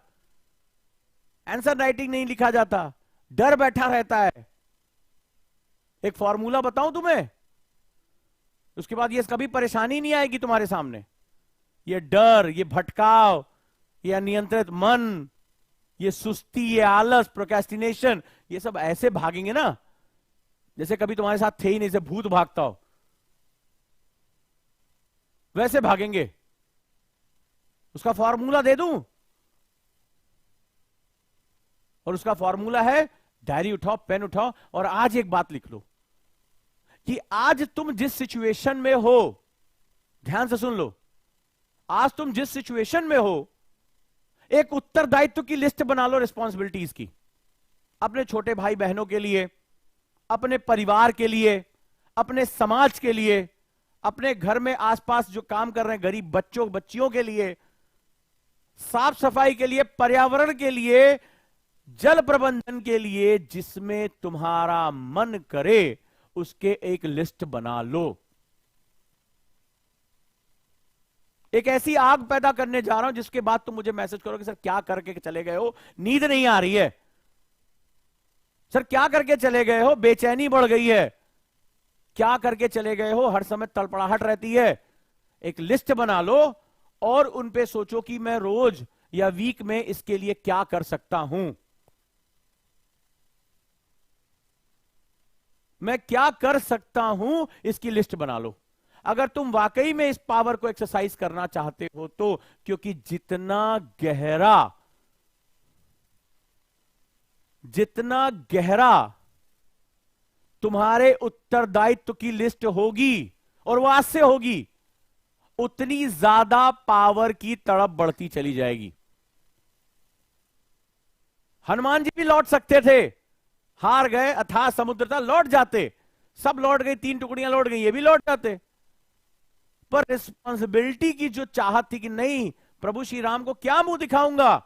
आंसर राइटिंग नहीं लिखा जाता, डर बैठा रहता है। एक फॉर्मूला बताऊं तुम्हें, उसके बाद ये कभी परेशानी नहीं आएगी तुम्हारे सामने। ये डर, ये भटकाव, ये अनियंत्रित मन, ये सुस्ती, ये आलस, प्रोक्रेस्टिनेशन, ये सब ऐसे भागेंगे ना जैसे कभी तुम्हारे साथ थे ही नहीं, जैसे भूत भागता हो वैसे भागेंगे। उसका फॉर्मूला दे दूं, और उसका फॉर्मूला है, डायरी उठाओ, पेन उठाओ और आज एक बात लिख लो कि आज तुम जिस सिचुएशन में हो, ध्यान से सुन लो, आज तुम जिस सिचुएशन में हो, एक उत्तरदायित्व की लिस्ट बना लो रिस्पॉन्सिबिलिटीज की, अपने छोटे भाई बहनों के लिए, अपने परिवार के लिए, अपने समाज के लिए, अपने घर में आसपास जो काम कर रहे हैं गरीब बच्चों बच्चियों के लिए, साफ सफाई के लिए, पर्यावरण के लिए, जल प्रबंधन के लिए, जिसमें तुम्हारा मन करे उसके एक लिस्ट बना लो। एक ऐसी आग पैदा करने जा रहा हूं जिसके बाद तुम मुझे मैसेज करो कि सर क्या करके चले गए हो, नींद नहीं आ रही है, सर क्या करके चले गए हो, बेचैनी बढ़ गई है, क्या करके चले गए हो, हर समय तड़पड़ाहट रहती है। एक लिस्ट बना लो और उन पे सोचो कि मैं रोज या वीक में इसके लिए क्या कर सकता हूं, मैं क्या कर सकता हूं, इसकी लिस्ट बना लो। अगर तुम वाकई में इस पावर को एक्सरसाइज करना चाहते हो तो, क्योंकि जितना गहरा तुम्हारे उत्तरदायित्व की लिस्ट होगी, और वो आज से होगी, उतनी ज्यादा पावर की तड़प बढ़ती चली जाएगी। हनुमान जी भी लौट सकते थे, हार गए, अथाह समुद्र था, लौट जाते, सब लौट गई, 3 टुकड़ियां लौट गई, ये भी लौट जाते। पर रिस्पॉन्सिबिलिटी की जो चाहत थी कि नहीं, प्रभु श्री राम को क्या मुंह दिखाऊंगा,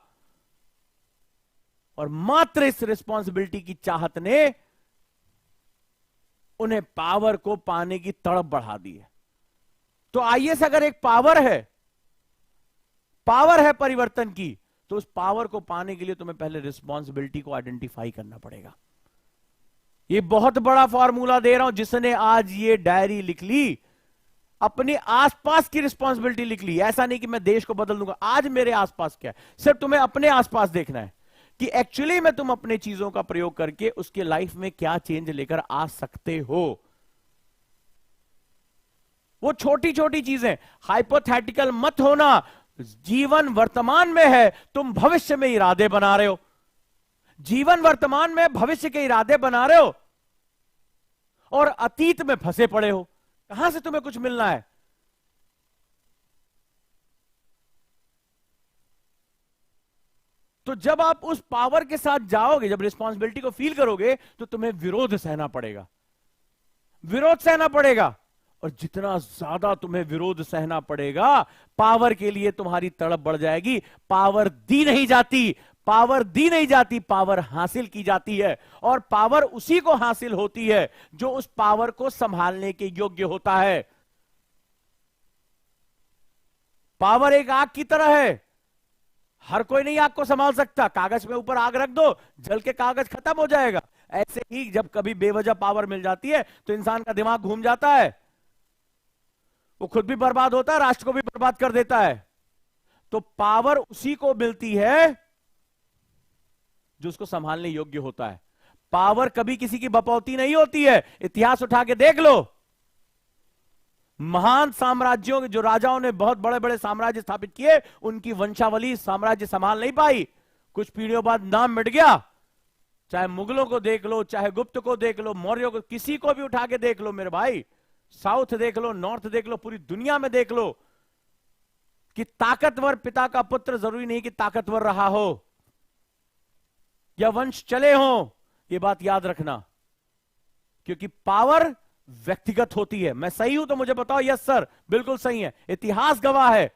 और मात्र इस रिस्पॉन्सिबिलिटी की चाहत ने उन्हें पावर को पाने की तड़प बढ़ा दी है। तो आईएएस अगर एक पावर है परिवर्तन की, तो उस पावर को पाने के लिए तुम्हें पहले रिस्पॉन्सिबिलिटी को आइडेंटिफाई करना पड़ेगा। ये बहुत बड़ा फॉर्मूला दे रहा हूं, जिसने आज ये डायरी लिख ली, अपने आसपास की रिस्पॉन्सिबिलिटी लिख ली, ऐसा नहीं कि मैं देश को बदल दूंगा, आज मेरे आसपास क्या है, सिर्फ तुम्हें अपने आसपास देखना है कि एक्चुअली में तुम अपने चीजों का प्रयोग करके उसके लाइफ में क्या चेंज लेकर आ सकते हो। वो छोटी छोटी चीजें, हाइपोथेटिकल मत होना, जीवन वर्तमान में है, तुम भविष्य में इरादे बना रहे हो, जीवन वर्तमान में भविष्य के इरादे बना रहे हो, और अतीत में फंसे पड़े हो, कहां से तुम्हें कुछ मिलना है। तो जब आप उस पावर के साथ जाओगे, जब रिस्पॉन्सिबिलिटी को फील करोगे, तो तुम्हें विरोध सहना पड़ेगा, विरोध सहना पड़ेगा, और जितना ज्यादा तुम्हें विरोध सहना पड़ेगा, पावर के लिए तुम्हारी तड़प बढ़ जाएगी। पावर दी नहीं जाती, पावर हासिल की जाती है, और पावर उसी को हासिल होती है जो उस पावर को संभालने के योग्य होता है। पावर एक आग की तरह है, हर कोई नहीं आग को संभाल सकता। कागज में ऊपर आग रख दो, जल के कागज खत्म हो जाएगा। ऐसे ही जब कभी बेवजह पावर मिल जाती है तो इंसान का दिमाग घूम जाता है, वो खुद भी बर्बाद होता है, राष्ट्र को भी बर्बाद कर देता है। तो पावर उसी को मिलती है जो उसको संभालने योग्य होता है। पावर कभी किसी की बपौती नहीं होती है, इतिहास उठा के देख लो। महान साम्राज्यों के जो राजाओं ने बहुत बड़े बड़े साम्राज्य स्थापित किए, उनकी वंशावली साम्राज्य संभाल नहीं पाई, कुछ पीढ़ियों बाद नाम मिट गया। चाहे मुगलों को देख लो, चाहे गुप्त को देख लो, मौर्यों को, किसी को भी उठा के देख लो मेरे भाई, साउथ देख लो, नॉर्थ देख लो, पूरी दुनिया में देख लो, कि ताकतवर पिता का पुत्र जरूरी नहीं कि ताकतवर रहा हो या वंश चले हो, यह बात याद रखना। क्योंकि पावर व्यक्तिगत होती है। मैं सही हूं तो मुझे बताओ, यस सर, बिल्कुल सही है। इतिहास गवाह है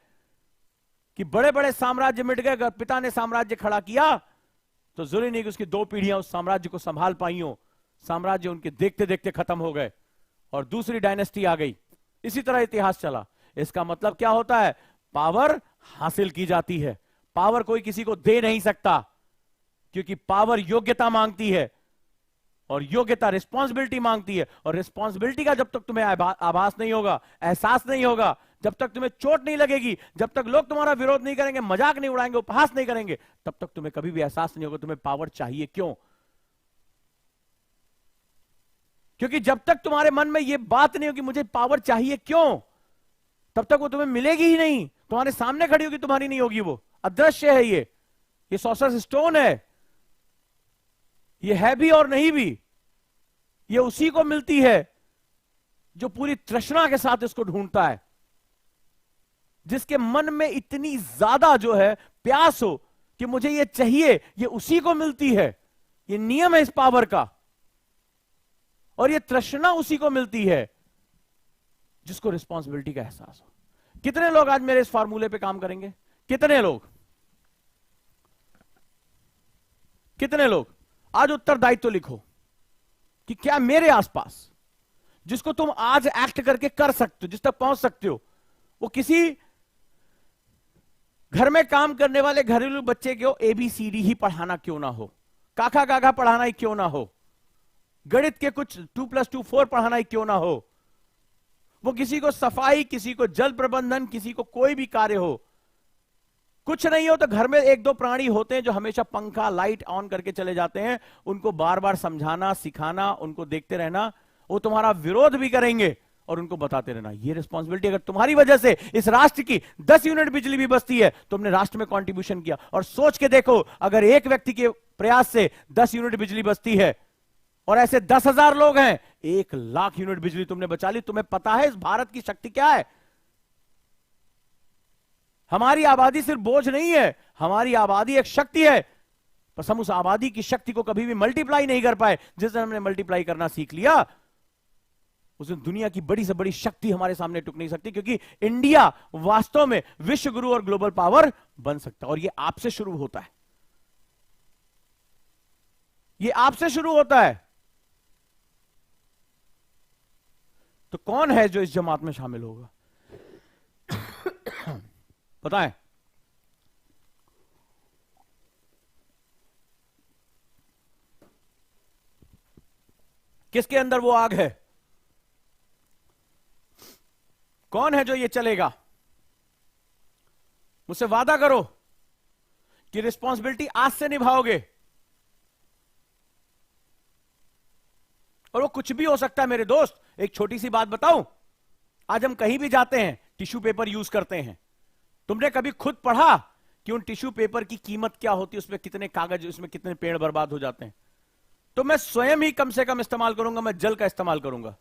कि बड़े बड़े साम्राज्य मिट गए, अगर पिता ने साम्राज्य खड़ा किया तो जरूरी नहीं कि उसकी 2 पीढ़ियां उस साम्राज्य को संभाल पाई हो, साम्राज्य उनके देखते देखते खत्म हो गए। और दूसरी डायनेस्टी आ गई। इसी तरह इतिहास चला। इसका मतलब क्या होता है? पावर हासिल की जाती है। पावर कोई किसी को दे नहीं सकता, क्योंकि पावर योग्यता मांगती है और योग्यता रिस्पॉन्सिबिलिटी मांगती है। और रिस्पॉन्सिबिलिटी का जब तक तुम्हें आभास नहीं होगा, एहसास नहीं होगा, जब तक तुम्हें चोट नहीं लगेगी, जब तक लोग तुम्हारा विरोध नहीं करेंगे, मजाक नहीं उड़ाएंगे, उपहास नहीं करेंगे, तब तक तुम्हें कभी भी एहसास नहीं होगा तुम्हें पावर चाहिए क्यों। क्योंकि जब तक तुम्हारे मन में यह बात नहीं होगी मुझे पावर चाहिए क्यों, तब तक वो तुम्हें मिलेगी ही नहीं। तुम्हारे सामने खड़ी होगी, तुम्हारी नहीं होगी, वो अदृश्य है। ये सॉर्सरस स्टोन है, ये है भी और नहीं भी। ये उसी को मिलती है जो पूरी तृष्णा के साथ इसको ढूंढता है, जिसके मन में इतनी ज्यादा जो है प्यास हो कि मुझे ये चाहिए, ये उसी को मिलती है। ये नियम है इस पावर का। और ये तृष्णा उसी को मिलती है जिसको रिस्पॉन्सिबिलिटी का एहसास हो। कितने लोग आज मेरे इस फार्मूले पे काम करेंगे? कितने लोग? कितने लोग आज उत्तरदायित्व तो लिखो कि क्या मेरे आसपास जिसको तुम आज एक्ट करके कर सकते हो, जिस तक पहुंच सकते हो, वो किसी घर में काम करने वाले घरेलू बच्चे को ABCD ही पढ़ाना क्यों ना हो, काका काका पढ़ाना ही क्यों ना हो, गणित के कुछ 2+2 4 पढ़ाना ही क्यों ना हो, वो किसी को सफाई, किसी को जल प्रबंधन, किसी को कोई भी कार्य हो, कुछ नहीं हो तो घर में 1-2 प्राणी होते हैं जो हमेशा पंखा लाइट ऑन करके चले जाते हैं। उनको बार बार समझाना, सिखाना, उनको देखते रहना, वो तुम्हारा विरोध भी करेंगे और उनको बताते रहना। ये रिस्पॉन्सिबिलिटी, अगर तुम्हारी वजह से इस राष्ट्र की 10 यूनिट बिजली भी बचती है, तुमने राष्ट्र में कंट्रीब्यूशन किया। और सोच के देखो, अगर एक व्यक्ति के प्रयास से 10 यूनिट बिजली बचती है और ऐसे 10,000 लोग हैं, 1,00,000 यूनिट बिजली तुमने बचा ली। तुम्हें पता है इस भारत की शक्ति क्या है? हमारी आबादी सिर्फ बोझ नहीं है, हमारी आबादी एक शक्ति है। बस हम उस आबादी की शक्ति को कभी भी मल्टीप्लाई नहीं कर पाए। जिस दिन हमने मल्टीप्लाई करना सीख लिया, उस दिन दुनिया की बड़ी से बड़ी शक्ति हमारे सामने टुक नहीं सकती, क्योंकि इंडिया वास्तव में विश्व गुरु और ग्लोबल पावर बन सकता है। और यह आपसे शुरू होता है, यह आपसे शुरू होता है। तो कौन है जो इस जमात में शामिल होगा? पता है, किसके अंदर वो आग है? कौन है जो ये चलेगा? मुझसे वादा करो कि रिस्पॉन्सिबिलिटी आज से निभाओगे। और वो कुछ भी हो सकता है मेरे दोस्त। एक छोटी सी बात बताऊं, आज हम कहीं भी जाते हैं टिश्यू पेपर यूज करते हैं। तुमने कभी खुद पढ़ा कि उन टिश्यू पेपर की कीमत क्या होती है, उसमें कितने कागज, उसमें कितने पेड़ बर्बाद हो जाते हैं? तो मैं स्वयं ही कम से कम इस्तेमाल करूंगा, मैं जल का इस्तेमाल करूंगा,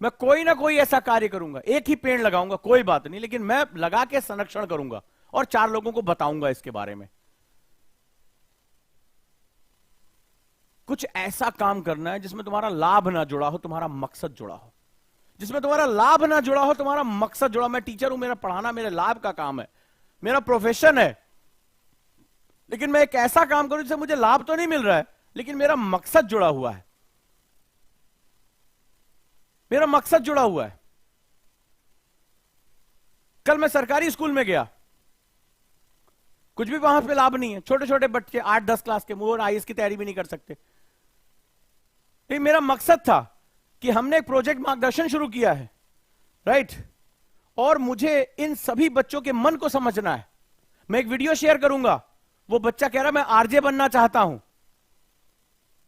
मैं कोई ना कोई ऐसा कार्य करूंगा। एक ही पेड़ लगाऊंगा, कोई बात नहीं, लेकिन मैं लगा के संरक्षण करूंगा और 4 लोगों को बताऊंगा इसके बारे में। कुछ ऐसा काम करना है जिसमें तुम्हारा लाभ ना जुड़ा हो, तुम्हारा मकसद जुड़ा हो। जिसमें तुम्हारा लाभ ना जुड़ा हो, तुम्हारा मकसद जुड़ा। मैं टीचर हूं, मेरा पढ़ाना मेरे लाभ का काम है, मेरा प्रोफेशन है, लेकिन मैं एक ऐसा काम करूं जिससे मुझे लाभ तो नहीं मिल रहा है, लेकिन मेरा मकसद जुड़ा हुआ है, मेरा मकसद जुड़ा हुआ है। कल मैं सरकारी स्कूल में गया, कुछ भी वहां पे लाभ नहीं है। छोटे छोटे बच्चे 8-10 क्लास के, वो IAS की तैयारी भी नहीं कर सकते। लेकिन मेरा मकसद था कि हमने एक प्रोजेक्ट मार्गदर्शन शुरू किया है, राइट, और मुझे इन सभी बच्चों के मन को समझना है। मैं एक वीडियो शेयर करूंगा, वो बच्चा कह रहा मैं RJ बनना चाहता हूं,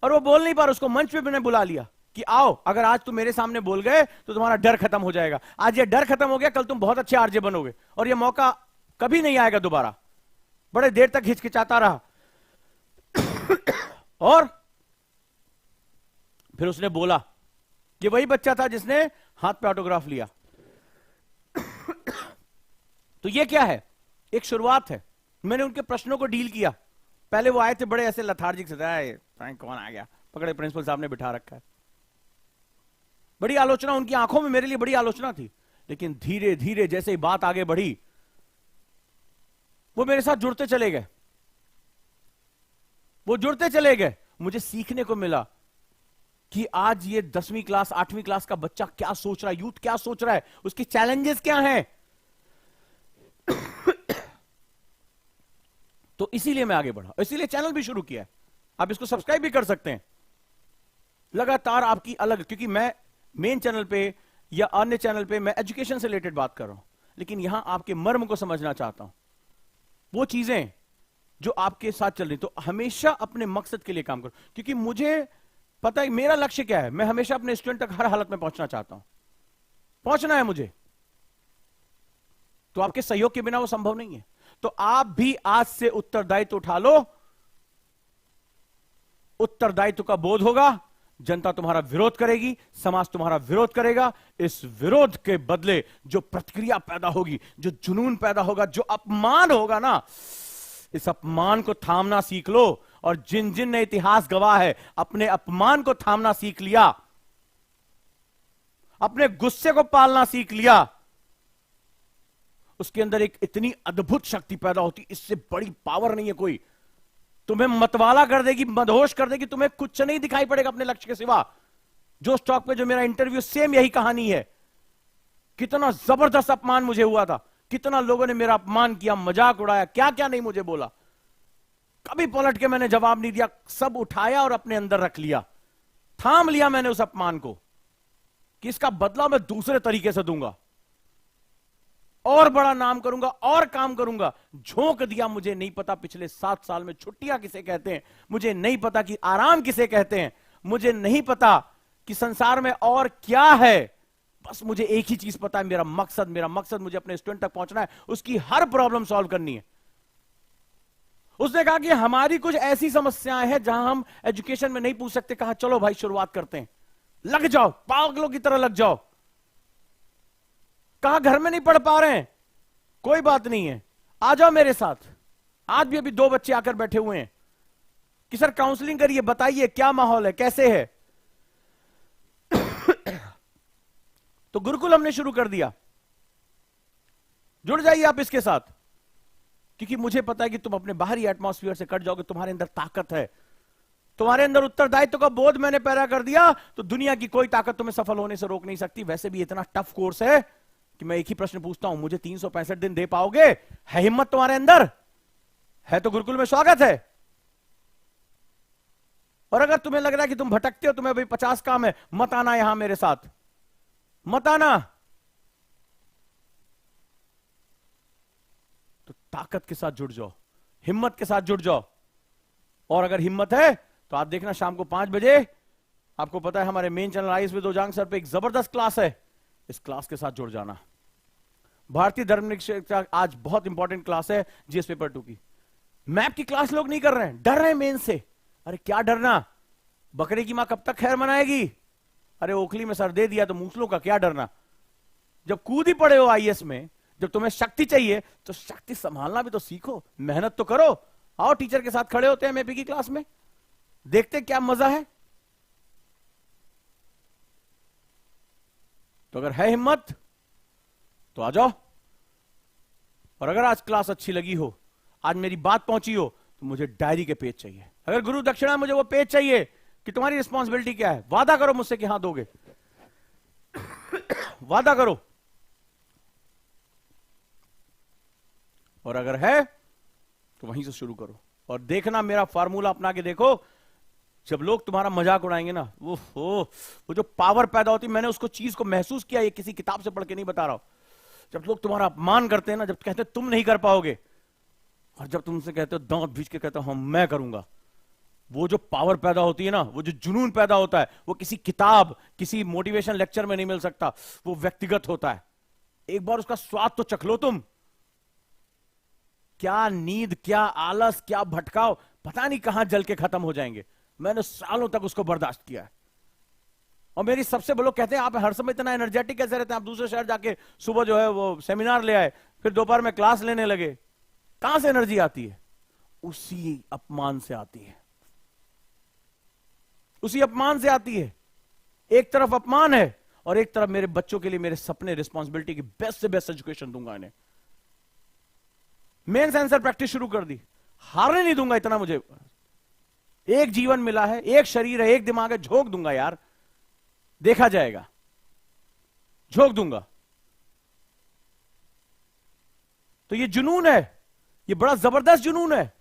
और वो बोल नहीं पा रहा। उसको मंच पे मैंने बुला लिया कि आओ, अगर आज तुम मेरे सामने बोल गए तो तुम्हारा डर खत्म हो जाएगा। आज ये डर खत्म हो गया, कल तुम बहुत अच्छे RJ बनोगे, और ये मौका कभी नहीं आएगा दोबारा। बड़े देर तक हिचकिचाता रहा और फिर उसने बोला, ये वही बच्चा था जिसने हाथ पे ऑटोग्राफ लिया। तो ये क्या है? एक शुरुआत है। मैंने उनके प्रश्नों को डील किया। पहले वो आए थे बड़े ऐसे लथार्जिक से, कौन आ गया, पकड़े प्रिंसिपल साहब ने बिठा रखा है। बड़ी आलोचना, उनकी आंखों में मेरे लिए बड़ी आलोचना थी। लेकिन धीरे धीरे जैसे ही बात आगे बढ़ी, वो मेरे साथ जुड़ते चले गए, वो जुड़ते चले गए। मुझे सीखने को मिला कि आज ये 10वीं क्लास 8वीं क्लास का बच्चा क्या सोच रहा है, यूथ क्या सोच रहा है, उसके चैलेंजेस क्या हैं। तो इसीलिए मैं आगे बढ़ा, इसीलिए चैनल भी शुरू किया है। आप इसको सब्सक्राइब भी कर सकते हैं। लगातार आपकी अलग, क्योंकि मैं मेन चैनल पे या अन्य चैनल पे मैं एजुकेशन से रिलेटेड बात कर रहा हूं, लेकिन यहां आपके मर्म को समझना चाहता हूं, वो चीजें जो आपके साथ चल रही। तो हमेशा अपने मकसद के लिए काम करो, क्योंकि मुझे पता है मेरा लक्ष्य क्या है। मैं हमेशा अपने स्टूडेंट तक हर हालत में पहुंचना चाहता हूं, पहुंचना है मुझे। तो आपके सहयोग के बिना वो संभव नहीं है। तो आप भी आज से उत्तरदायित्व उठा लो। उत्तरदायित्व का बोध होगा, जनता तुम्हारा विरोध करेगी, समाज तुम्हारा विरोध करेगा। इस विरोध के बदले जो प्रतिक्रिया पैदा होगी, जो जुनून पैदा होगा, जो अपमान होगा ना, इस अपमान को थामना सीख लो। और जिन जिन ने इतिहास गवाह है, अपने अपमान को थामना सीख लिया, अपने गुस्से को पालना सीख लिया, उसके अंदर एक इतनी अद्भुत शक्ति पैदा होती, इससे बड़ी पावर नहीं है कोई। तुम्हें मतवाला कर देगी, मदहोश कर देगी, तुम्हें कुछ नहीं दिखाई पड़ेगा अपने लक्ष्य के सिवा। जो स्टॉक पे जो मेरा इंटरव्यू, सेम यही कहानी है। कितना जबरदस्त अपमान मुझे हुआ था, कितना लोगों ने मेरा अपमान किया, मजाक उड़ाया, क्या क्या नहीं मुझे बोला। कभी पलट के मैंने जवाब नहीं दिया, सब उठाया और अपने अंदर रख लिया, थाम लिया मैंने उस अपमान को कि इसका बदला मैं दूसरे तरीके से दूंगा, और बड़ा नाम करूंगा और काम करूंगा। झोंक दिया। मुझे नहीं पता पिछले 7 साल में छुट्टियां किसे कहते हैं, मुझे नहीं पता कि आराम किसे कहते हैं, मुझे नहीं पता कि संसार में और क्या है। बस मुझे एक ही चीज पता है, मेरा मकसद मुझे अपने स्टूडेंट तक पहुंचना है, उसकी हर प्रॉब्लम सॉल्व करनी है। उसने कहा कि हमारी कुछ ऐसी समस्याएं हैं जहां हम एजुकेशन में नहीं पूछ सकते। कहा चलो भाई शुरुआत करते हैं, लग जाओ, पागलों की तरह लग जाओ। कहा घर में नहीं पढ़ पा रहे हैं, कोई बात नहीं है, आ जाओ मेरे साथ। आज भी अभी 2 बच्चे आकर बैठे हुए हैं कि सर काउंसलिंग करिए, बताइए क्या माहौल है, कैसे है। तो गुरुकुल हमने शुरू कर दिया, जुड़ जाइए आप इसके साथ, क्योंकि मुझे पता है कि तुम अपने बाहरी एटमॉस्फेयर से कट जाओगे। तुम्हारे अंदर ताकत है, तुम्हारे अंदर उत्तरदायित्व का बोध मैंने पैदा कर दिया, तो दुनिया की कोई ताकत तुम्हें सफल होने से रोक नहीं सकती। वैसे भी इतना टफ कोर्स है कि मैं एक ही प्रश्न पूछता हूं, मुझे 365 दिन दे पाओगे? है हिम्मत तुम्हारे अंदर? है तो गुरुकुल में स्वागत है। और अगर तुम्हें लग रहा है कि तुम भटकते हो, तुम्हें भाई 50 काम है, मत आना यहां मेरे साथ, मत आना। तो ताकत के साथ जुड़ जाओ, हिम्मत के साथ जुड़ जाओ। और अगर हिम्मत है तो आप देखना शाम को 5 बजे, आपको पता है हमारे main channel IAS with Ojaank sir पे एक जबरदस्त क्लास है, इस क्लास के साथ जुड़ जाना। भारतीय धर्मनिरपेक्षता आज बहुत इंपॉर्टेंट क्लास है, जीएस पेपर 2 की। मैप की क्लास लोग नहीं कर रहे हैं, डर रहे हैं मेन से। अरे क्या डरना, बकरे की मां कब तक खैर मनाएगी? अरे ओखली में सर दे दिया तो मूसलों का क्या डरना। जब कूद ही पड़े हो आईएएस में, जब तुम्हें शक्ति चाहिए तो शक्ति संभालना भी तो सीखो, मेहनत तो करो। आओ टीचर के साथ खड़े होते हैं एमएपी की क्लास में, देखते क्या मजा है। तो अगर है हिम्मत तो आ जाओ। और अगर आज क्लास अच्छी लगी हो, आज मेरी बात पहुंची हो, तो मुझे डायरी के पेज चाहिए। अगर गुरु दक्षिणा मुझे वो पेज चाहिए कि तुम्हारी रिस्पॉन्सिबिलिटी क्या है, वादा करो मुझसे कि हां दोगे। वादा करो। और अगर है तो वहीं से शुरू करो। और देखना, मेरा फार्मूला अपना के देखो, जब लोग तुम्हारा मजाक उड़ाएंगे ना, वो जो पावर पैदा होती है, मैंने उसको चीज को महसूस किया, ये किसी किताब से पढ़ के नहीं बता रहा हूं। जब लोग तुम्हारा अपमान करते हैं ना, जब कहते हैं तुम नहीं कर पाओगे, और जब तुमसे कहते हो, दांत भींच के कहते हो हम मैं करूंगा, वो जो पावर पैदा होती है ना, वो जो जुनून पैदा होता है, वो किसी किताब, किसी मोटिवेशन लेक्चर में नहीं मिल सकता, वो व्यक्तिगत होता है। एक बार उसका स्वाद तो चख लो तुम। क्या नींद, क्या आलस, क्या भटकाव, पता नहीं कहां जल के खत्म हो जाएंगे। मैंने सालों तक उसको बर्दाश्त किया है। और मेरी सबसे लोग कहते हैं आप हर समय इतना एनर्जेटिक कैसे रहते हैं, आप दूसरे शहर जाके सुबह जो है वो सेमिनार ले आए, फिर दोपहर में क्लास लेने लगे। कहां से एनर्जी आती है? उसी अपमान से आती है, उसी अपमान से आती है। एक तरफ अपमान है और एक तरफ मेरे बच्चों के लिए मेरे सपने, रिस्पॉन्सिबिलिटी की बेस्ट से बेस्ट एजुकेशन दूंगा इन्हें। मेंस आंसर प्रैक्टिस शुरू कर दी, हारने नहीं दूंगा, इतना मुझे। एक जीवन मिला है, एक शरीर है, एक दिमाग है, झोंक दूंगा यार, देखा जाएगा, झोंक दूंगा। तो ये जुनून है, ये बड़ा जबरदस्त जुनून है।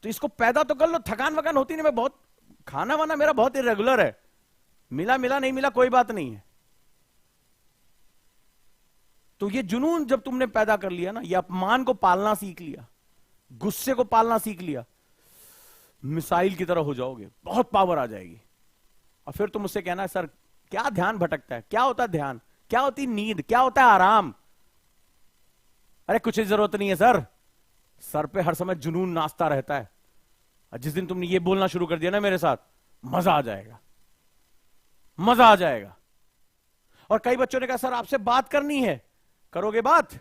तो इसको पैदा तो कर लो, थकान वकान होती नहीं। मैं बहुत, खाना वाना मेरा बहुत इरेगुलर है, मिला मिला नहीं मिला कोई बात नहीं है। तो ये जुनून जब तुमने पैदा कर लिया ना, ये अपमान को पालना सीख लिया, गुस्से को पालना सीख लिया, मिसाइल की तरह हो जाओगे, बहुत पावर आ जाएगी। और फिर तुम मुझसे कहना सर क्या ध्यान भटकता है, क्या होता है ध्यान, क्या होती नींद, क्या होता है आराम। अरे कुछ जरूरत नहीं है सर, सर पे हर समय जुनून नाचता रहता है। और जिस दिन तुमने ये बोलना शुरू कर दिया ना मेरे साथ, मजा आ जाएगा, मजा आ जाएगा। और कई बच्चों ने कहा सर आपसे बात करनी है, करोगे बात,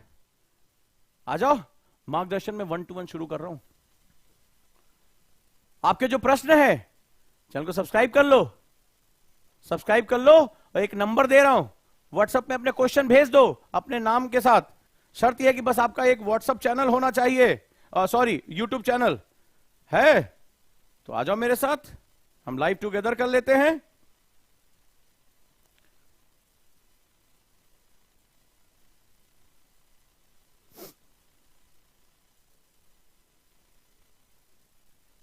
आ जाओ, मार्गदर्शन में 1 to 1 शुरू कर रहा हूं। आपके जो प्रश्न है, चैनल को सब्सक्राइब कर लो, सब्सक्राइब कर लो। और एक नंबर दे रहा हूं, व्हाट्सएप में अपने क्वेश्चन भेज दो अपने नाम के साथ। शर्त यह है कि बस आपका एक व्हाट्सएप चैनल होना चाहिए, सॉरी यूट्यूब चैनल है। तो आ जाओ मेरे साथ, हम लाइव टुगेदर कर लेते हैं।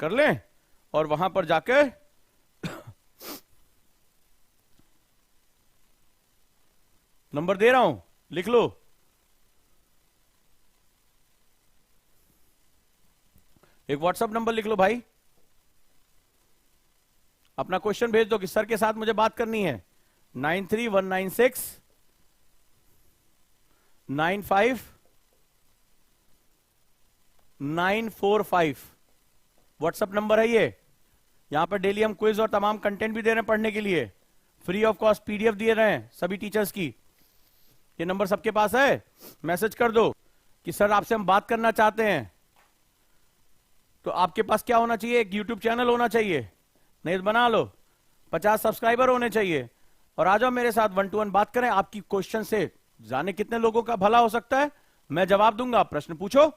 कर लें, और वहां पर जाके नंबर दे रहा हूं, लिख लो। एक व्हाट्सएप नंबर लिख लो भाई, अपना क्वेश्चन भेज दो कि सर के साथ मुझे बात करनी है। 93196 95945 व्हाट्सएप नंबर है ये। यहां पर डेली हम क्विज और तमाम कंटेंट भी दे रहे हैं पढ़ने के लिए, फ्री ऑफ कॉस्ट पीडीएफ दिए रहे हैं सभी टीचर्स की। ये नंबर सबके पास है, मैसेज कर दो कि सर आपसे हम बात करना चाहते हैं। तो आपके पास क्या होना चाहिए, एक यूट्यूब चैनल होना चाहिए, नहीं तो बना लो, 50 सब्सक्राइबर होने चाहिए, और आ जाओ मेरे साथ 1 to 1 बात करें। आपकी क्वेश्चन से जाने कितने लोगों का भला हो सकता है, मैं जवाब दूंगा, प्रश्न पूछो,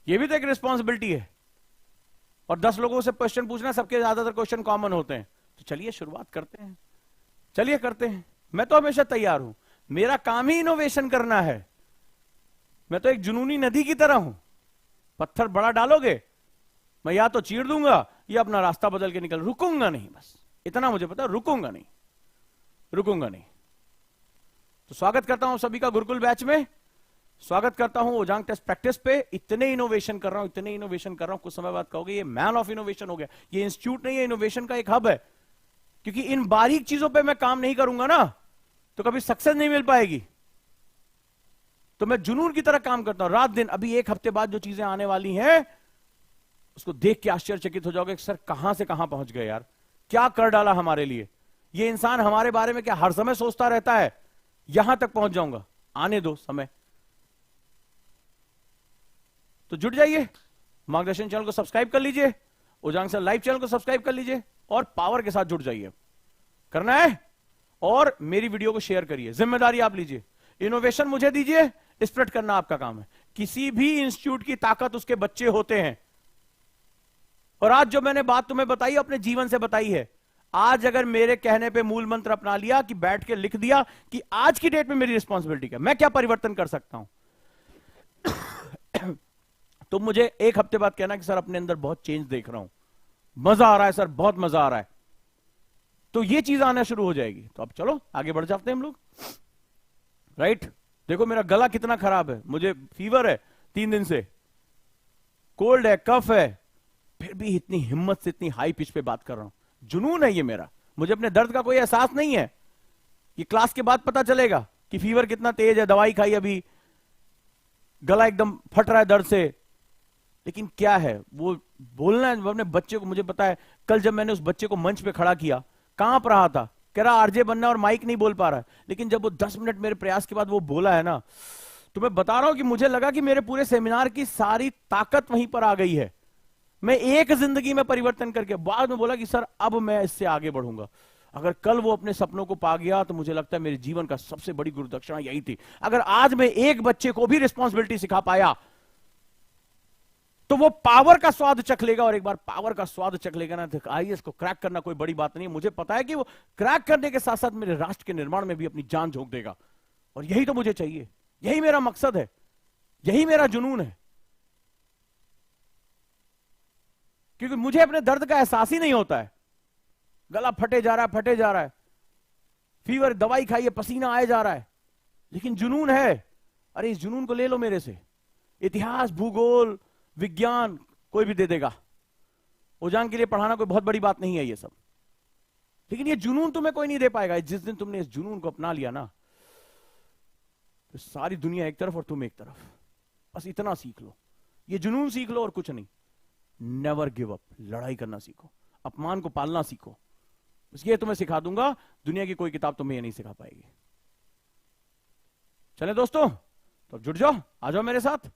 ये भी तो एक रिस्पॉन्सिबिलिटी है। और 10 लोगों से क्वेश्चन पूछना, सबके ज्यादातर क्वेश्चन कॉमन होते हैं। तो चलिए शुरुआत करते हैं, चलिए करते हैं। मैं तो हमेशा तैयार हूं, मेरा काम ही इनोवेशन करना है। मैं तो एक जुनूनी नदी की तरह हूं, पत्थर बड़ा डालोगे मैं या तो चीर दूंगा या अपना रास्ता बदल के निकल, रुकूंगा नहीं, बस इतना मुझे पता, रुकूंगा नहीं, रुकूंगा नहीं। तो स्वागत करता हूं सभी का गुरुकुल बैच में, स्वागत करता हूं ओजांग टेस्ट प्रैक्टिस पे। इतने इनोवेशन कर रहा हूं, इतने इनोवेशन कर रहा हूं, कुछ समय बाद कहोगे ये मैन ऑफ इनोवेशन हो गया। ये इंस्टीट्यूट नहीं है, इनोवेशन का एक हब है। क्योंकि इन बारीक चीजों पे मैं काम नहीं करूंगा ना, तो कभी सक्सेस नहीं मिल पाएगी। तो मैं जुनून की तरह काम करता हूं रात दिन। अभी 1 हफ्ते बाद जो चीजें आने वाली हैं, उसको देख के आश्चर्यचकित हो जाओगे, सर कहां से कहां पहुंच गए यार, क्या कर डाला हमारे लिए। ये इंसान हमारे बारे में क्या हर समय सोचता रहता है, यहां तक पहुंच जाऊंगा, आने दो समय। तो जुड़ जाइए, मार्गदर्शन चैनल को सब्सक्राइब कर लीजिए, ओजांग सर लाइव चैनल को सब्सक्राइब कर लीजिए, और पावर के साथ जुड़ जाइए। करना है, और मेरी वीडियो को शेयर करिए, जिम्मेदारी आप लीजिए। इनोवेशन मुझे दीजिए, स्प्रेड करना आपका काम है। किसी भी इंस्टीट्यूट की ताकत उसके बच्चे होते हैं। और आज जो मैंने बात तुम्हें बताई, अपने जीवन से बताई है। आज अगर मेरे कहने पे मूल मंत्र अपना लिया कि बैठ के लिख दिया कि आज की डेट में मेरी रिस्पॉन्सिबिलिटी क्या, मैं क्या परिवर्तन कर सकता हूं, तो मुझे 1 हफ्ते बाद कहना कि सर अपने अंदर बहुत चेंज देख रहा हूं, मजा आ रहा है सर, बहुत मजा आ रहा है। तो ये चीज आना शुरू हो जाएगी। तो अब चलो आगे बढ़ जाते हैं हम लोग, राइट। देखो मेरा गला कितना खराब है, मुझे फीवर है 3 दिन से, कोल्ड है, कफ है, फिर भी इतनी हिम्मत से इतनी हाई पिच पे बात कर रहा हूं। जुनून है ये मेरा, मुझे अपने दर्द का कोई एहसास नहीं है। ये क्लास के बाद पता चलेगा कि फीवर कितना तेज है, दवाई खाई अभी, गला एकदम फट रहा है दर्द से। लेकिन क्या है वो बोलना है अपने बच्चे को। मुझे पता है, कल जब मैंने उस बच्चे को मंच पे खड़ा किया, कांप रहा था, कह रहा आरजे बनना और माइक नहीं बोल पा रहा है। लेकिन जब वो 10 मिनट मेरे प्रयास के बाद वो बोला है ना, तो मैं बता रहा हूं कि मुझे लगा कि मेरे पूरे सेमिनार की सारी ताकत वहीं पर आ गई है। मैं एक जिंदगी में परिवर्तन करके बाद में बोला कि सर अब मैं इससे आगे बढ़ूंगा। अगर कल वो अपने सपनों को पा गया, तो मुझे लगता है मेरे जीवन का सबसे बड़ी गुरुदक्षिणा यही थी। अगर आज मैं एक बच्चे को भी रिस्पॉन्सिबिलिटी सिखा पाया, तो वो पावर का स्वाद चख लेगा, और एक बार पावर का स्वाद चख लेगा ना, तो आईएएस को क्रैक करना कोई बड़ी बात नहीं है। मुझे पता है कि वो क्रैक करने के साथ साथ मेरे राष्ट्र के निर्माण में भी अपनी जान झोंक देगा, और यही तो मुझे चाहिए, यही मेरा मकसद है, यही मेरा जुनून है। क्योंकि मुझे अपने दर्द का एहसास ही नहीं होता है। गला फटे जा रहा है, फटे जा रहा है, फीवर, दवाई खाइए, पसीना आए जा रहा है, लेकिन जुनून है। अरे इस जुनून को ले लो मेरे से। इतिहास, भूगोल, विज्ञान कोई भी दे देगा, ओजान के लिए पढ़ाना कोई बहुत बड़ी बात नहीं है ये सब, लेकिन ये जुनून तुम्हें कोई नहीं दे पाएगा। जिस दिन तुमने इस जुनून को अपना लिया ना, तो सारी दुनिया एक तरफ और तुम एक तरफ। बस इतना सीख लो, ये जुनून सीख लो और कुछ नहीं। नेवर गिव अप, लड़ाई करना सीखो, अपमान को पालना सीखो। बस ये तुम्हें सिखा दूंगा, दुनिया की कोई किताब तुम्हें ये नहीं सिखा पाएगी। चले दोस्तों, तो अब जुड़ जाओ, आ जाओ मेरे साथ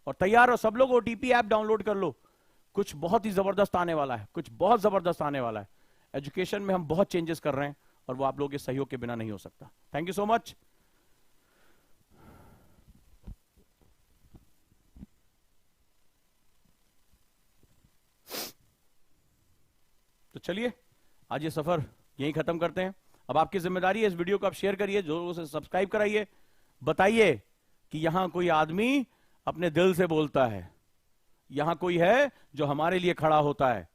और तैयार हो। सब लोग ओटीपी ऐप डाउनलोड कर लो, कुछ बहुत ही जबरदस्त आने वाला है, कुछ बहुत जबरदस्त आने वाला है। एजुकेशन में हम बहुत चेंजेस कर रहे हैं, और वो आप लोगों के सहयोग के बिना नहीं हो सकता। Thank you so much. तो चलिए, आज ये सफर यहीं खत्म करते हैं। अब आपकी जिम्मेदारी है, इस वीडियो को आप शेयर करिए, जो उसे सब्सक्राइब कराइए, बताइए कि यहां कोई आदमी अपने दिल से बोलता है, यहां कोई है जो हमारे लिए खड़ा होता है,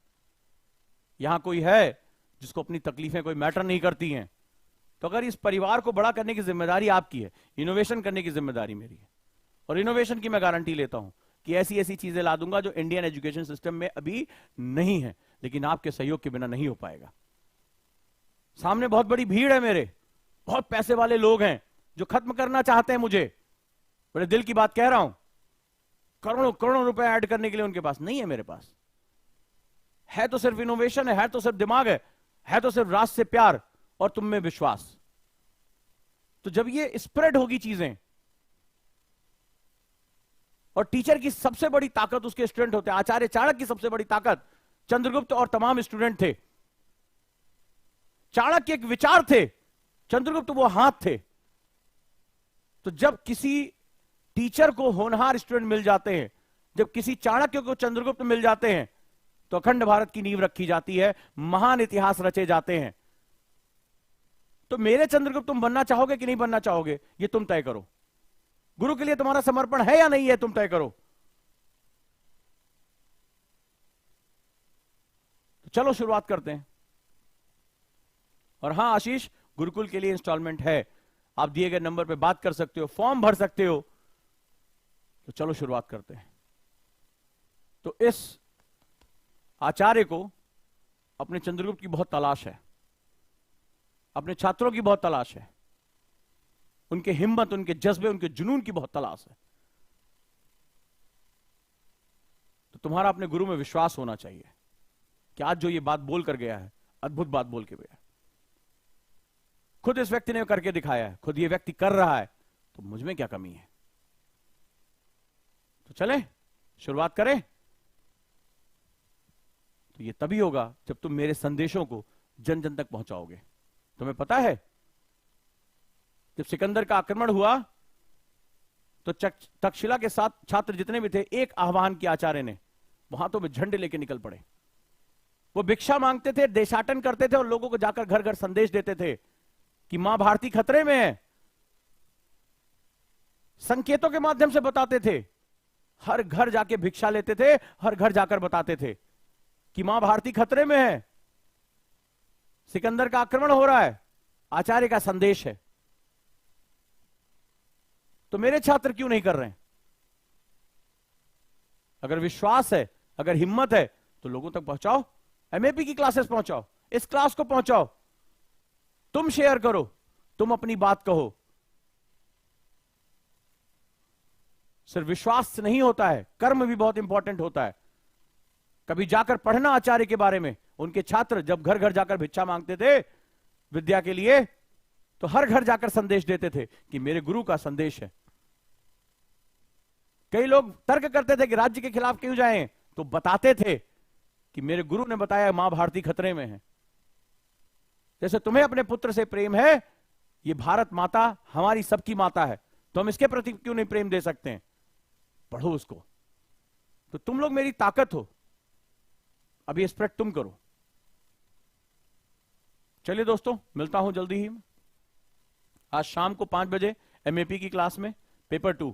यहां कोई है जिसको अपनी तकलीफें कोई मैटर नहीं करती हैं। तो अगर इस परिवार को बड़ा करने की जिम्मेदारी आपकी है, इनोवेशन करने की जिम्मेदारी मेरी है, और इनोवेशन की मैं गारंटी लेता हूं कि ऐसी ऐसी चीजें ला दूंगा जो इंडियन एजुकेशन सिस्टम में अभी नहीं है, लेकिन आपके सहयोग के बिना नहीं हो पाएगा। सामने बहुत बड़ी भीड़ है, मेरे बहुत पैसे वाले लोग हैं जो खत्म करना चाहते हैं मुझे, बड़े दिल की बात कह रहा हूं। करोड़ों करोड़ों रुपए ऐड करने के लिए उनके पास नहीं है, मेरे पास है तो सिर्फ इनोवेशन है तो सिर्फ दिमाग है तो सिर्फ राष्ट्र से प्यार और तुम में विश्वास। तो जब ये स्प्रेड होगी चीजें, और टीचर की सबसे बड़ी ताकत उसके स्टूडेंट होते हैं। आचार्य चाणक्य की सबसे बड़ी ताकत चंद्रगुप्त और तमाम स्टूडेंट थे। चाणक्य एक विचार थे, चंद्रगुप्त वो हाथ थे। तो जब किसी टीचर को होनहार स्टूडेंट मिल जाते हैं, जब किसी चाणक्य को चंद्रगुप्त मिल जाते हैं, तो अखंड भारत की नींव रखी जाती है, महान इतिहास रचे जाते हैं। तो मेरे चंद्रगुप्त तुम बनना चाहोगे कि नहीं बनना चाहोगे, ये तुम तय करो। गुरु के लिए तुम्हारा समर्पण है या नहीं है, तुम तय करो। तो चलो शुरुआत करते हैं। और हां आशीष, गुरुकुल के लिए इंस्टॉलमेंट है, आप दिए गए नंबर पे बात कर सकते हो, फॉर्म भर सकते हो। तो चलो शुरुआत करते हैं। तो इस आचार्य को अपने चंद्रगुप्त की बहुत तलाश है, अपने छात्रों की बहुत तलाश है, उनके हिम्मत, उनके जज्बे, उनके जुनून की बहुत तलाश है। तो तुम्हारा अपने गुरु में विश्वास होना चाहिए कि आज जो ये बात बोल कर गया है, अद्भुत बात बोल के गया है। खुद इस व्यक्ति ने करके दिखाया है, खुद ये व्यक्ति कर रहा है, तो मुझ में क्या कमी है। तो चले शुरुआत करें। तो ये तभी होगा जब तुम मेरे संदेशों को जन जन तक पहुंचाओगे। तुम्हें पता है, जब सिकंदर का आक्रमण हुआ तो तक्षशिला के साथ छात्र जितने भी थे, एक आह्वान किया आचार्य ने, वहां तो वे झंडे लेके निकल पड़े। वो भिक्षा मांगते थे, देशाटन करते थे, और लोगों को जाकर घर घर संदेश देते थे कि मां भारती खतरे में है। संकेतों के माध्यम से बताते थे, हर घर जाके भिक्षा लेते थे, हर घर जाकर बताते थे कि मां भारती खतरे में है, सिकंदर का आक्रमण हो रहा है, आचार्य का संदेश है। तो मेरे छात्र क्यों नहीं कर रहे हैं? अगर विश्वास है, अगर हिम्मत है, तो लोगों तक पहुंचाओ, एमएपी की क्लासेस पहुंचाओ, इस क्लास को पहुंचाओ, तुम शेयर करो, तुम अपनी बात कहो। सिर्फ विश्वास नहीं होता है, कर्म भी बहुत इंपॉर्टेंट होता है। कभी जाकर पढ़ना आचार्य के बारे में। उनके छात्र जब घर घर जाकर भिक्षा मांगते थे विद्या के लिए, तो हर घर जाकर संदेश देते थे कि मेरे गुरु का संदेश है। कई लोग तर्क करते थे कि राज्य के खिलाफ क्यों जाएं, तो बताते थे कि मेरे गुरु ने बताया मां भारती खतरे में है। जैसे तुम्हें अपने पुत्र से प्रेम है, ये भारत माता हमारी सबकी माता है, तो हम इसके प्रति क्यों नहीं प्रेम दे सकते हैं? पढ़ो उसको, तो तुम लोग मेरी ताकत हो, अब ये स्प्रेड तुम करो। चलिए दोस्तों, मिलता हूं जल्दी ही। आज शाम को 5 बजे एमएपी की क्लास में पेपर 2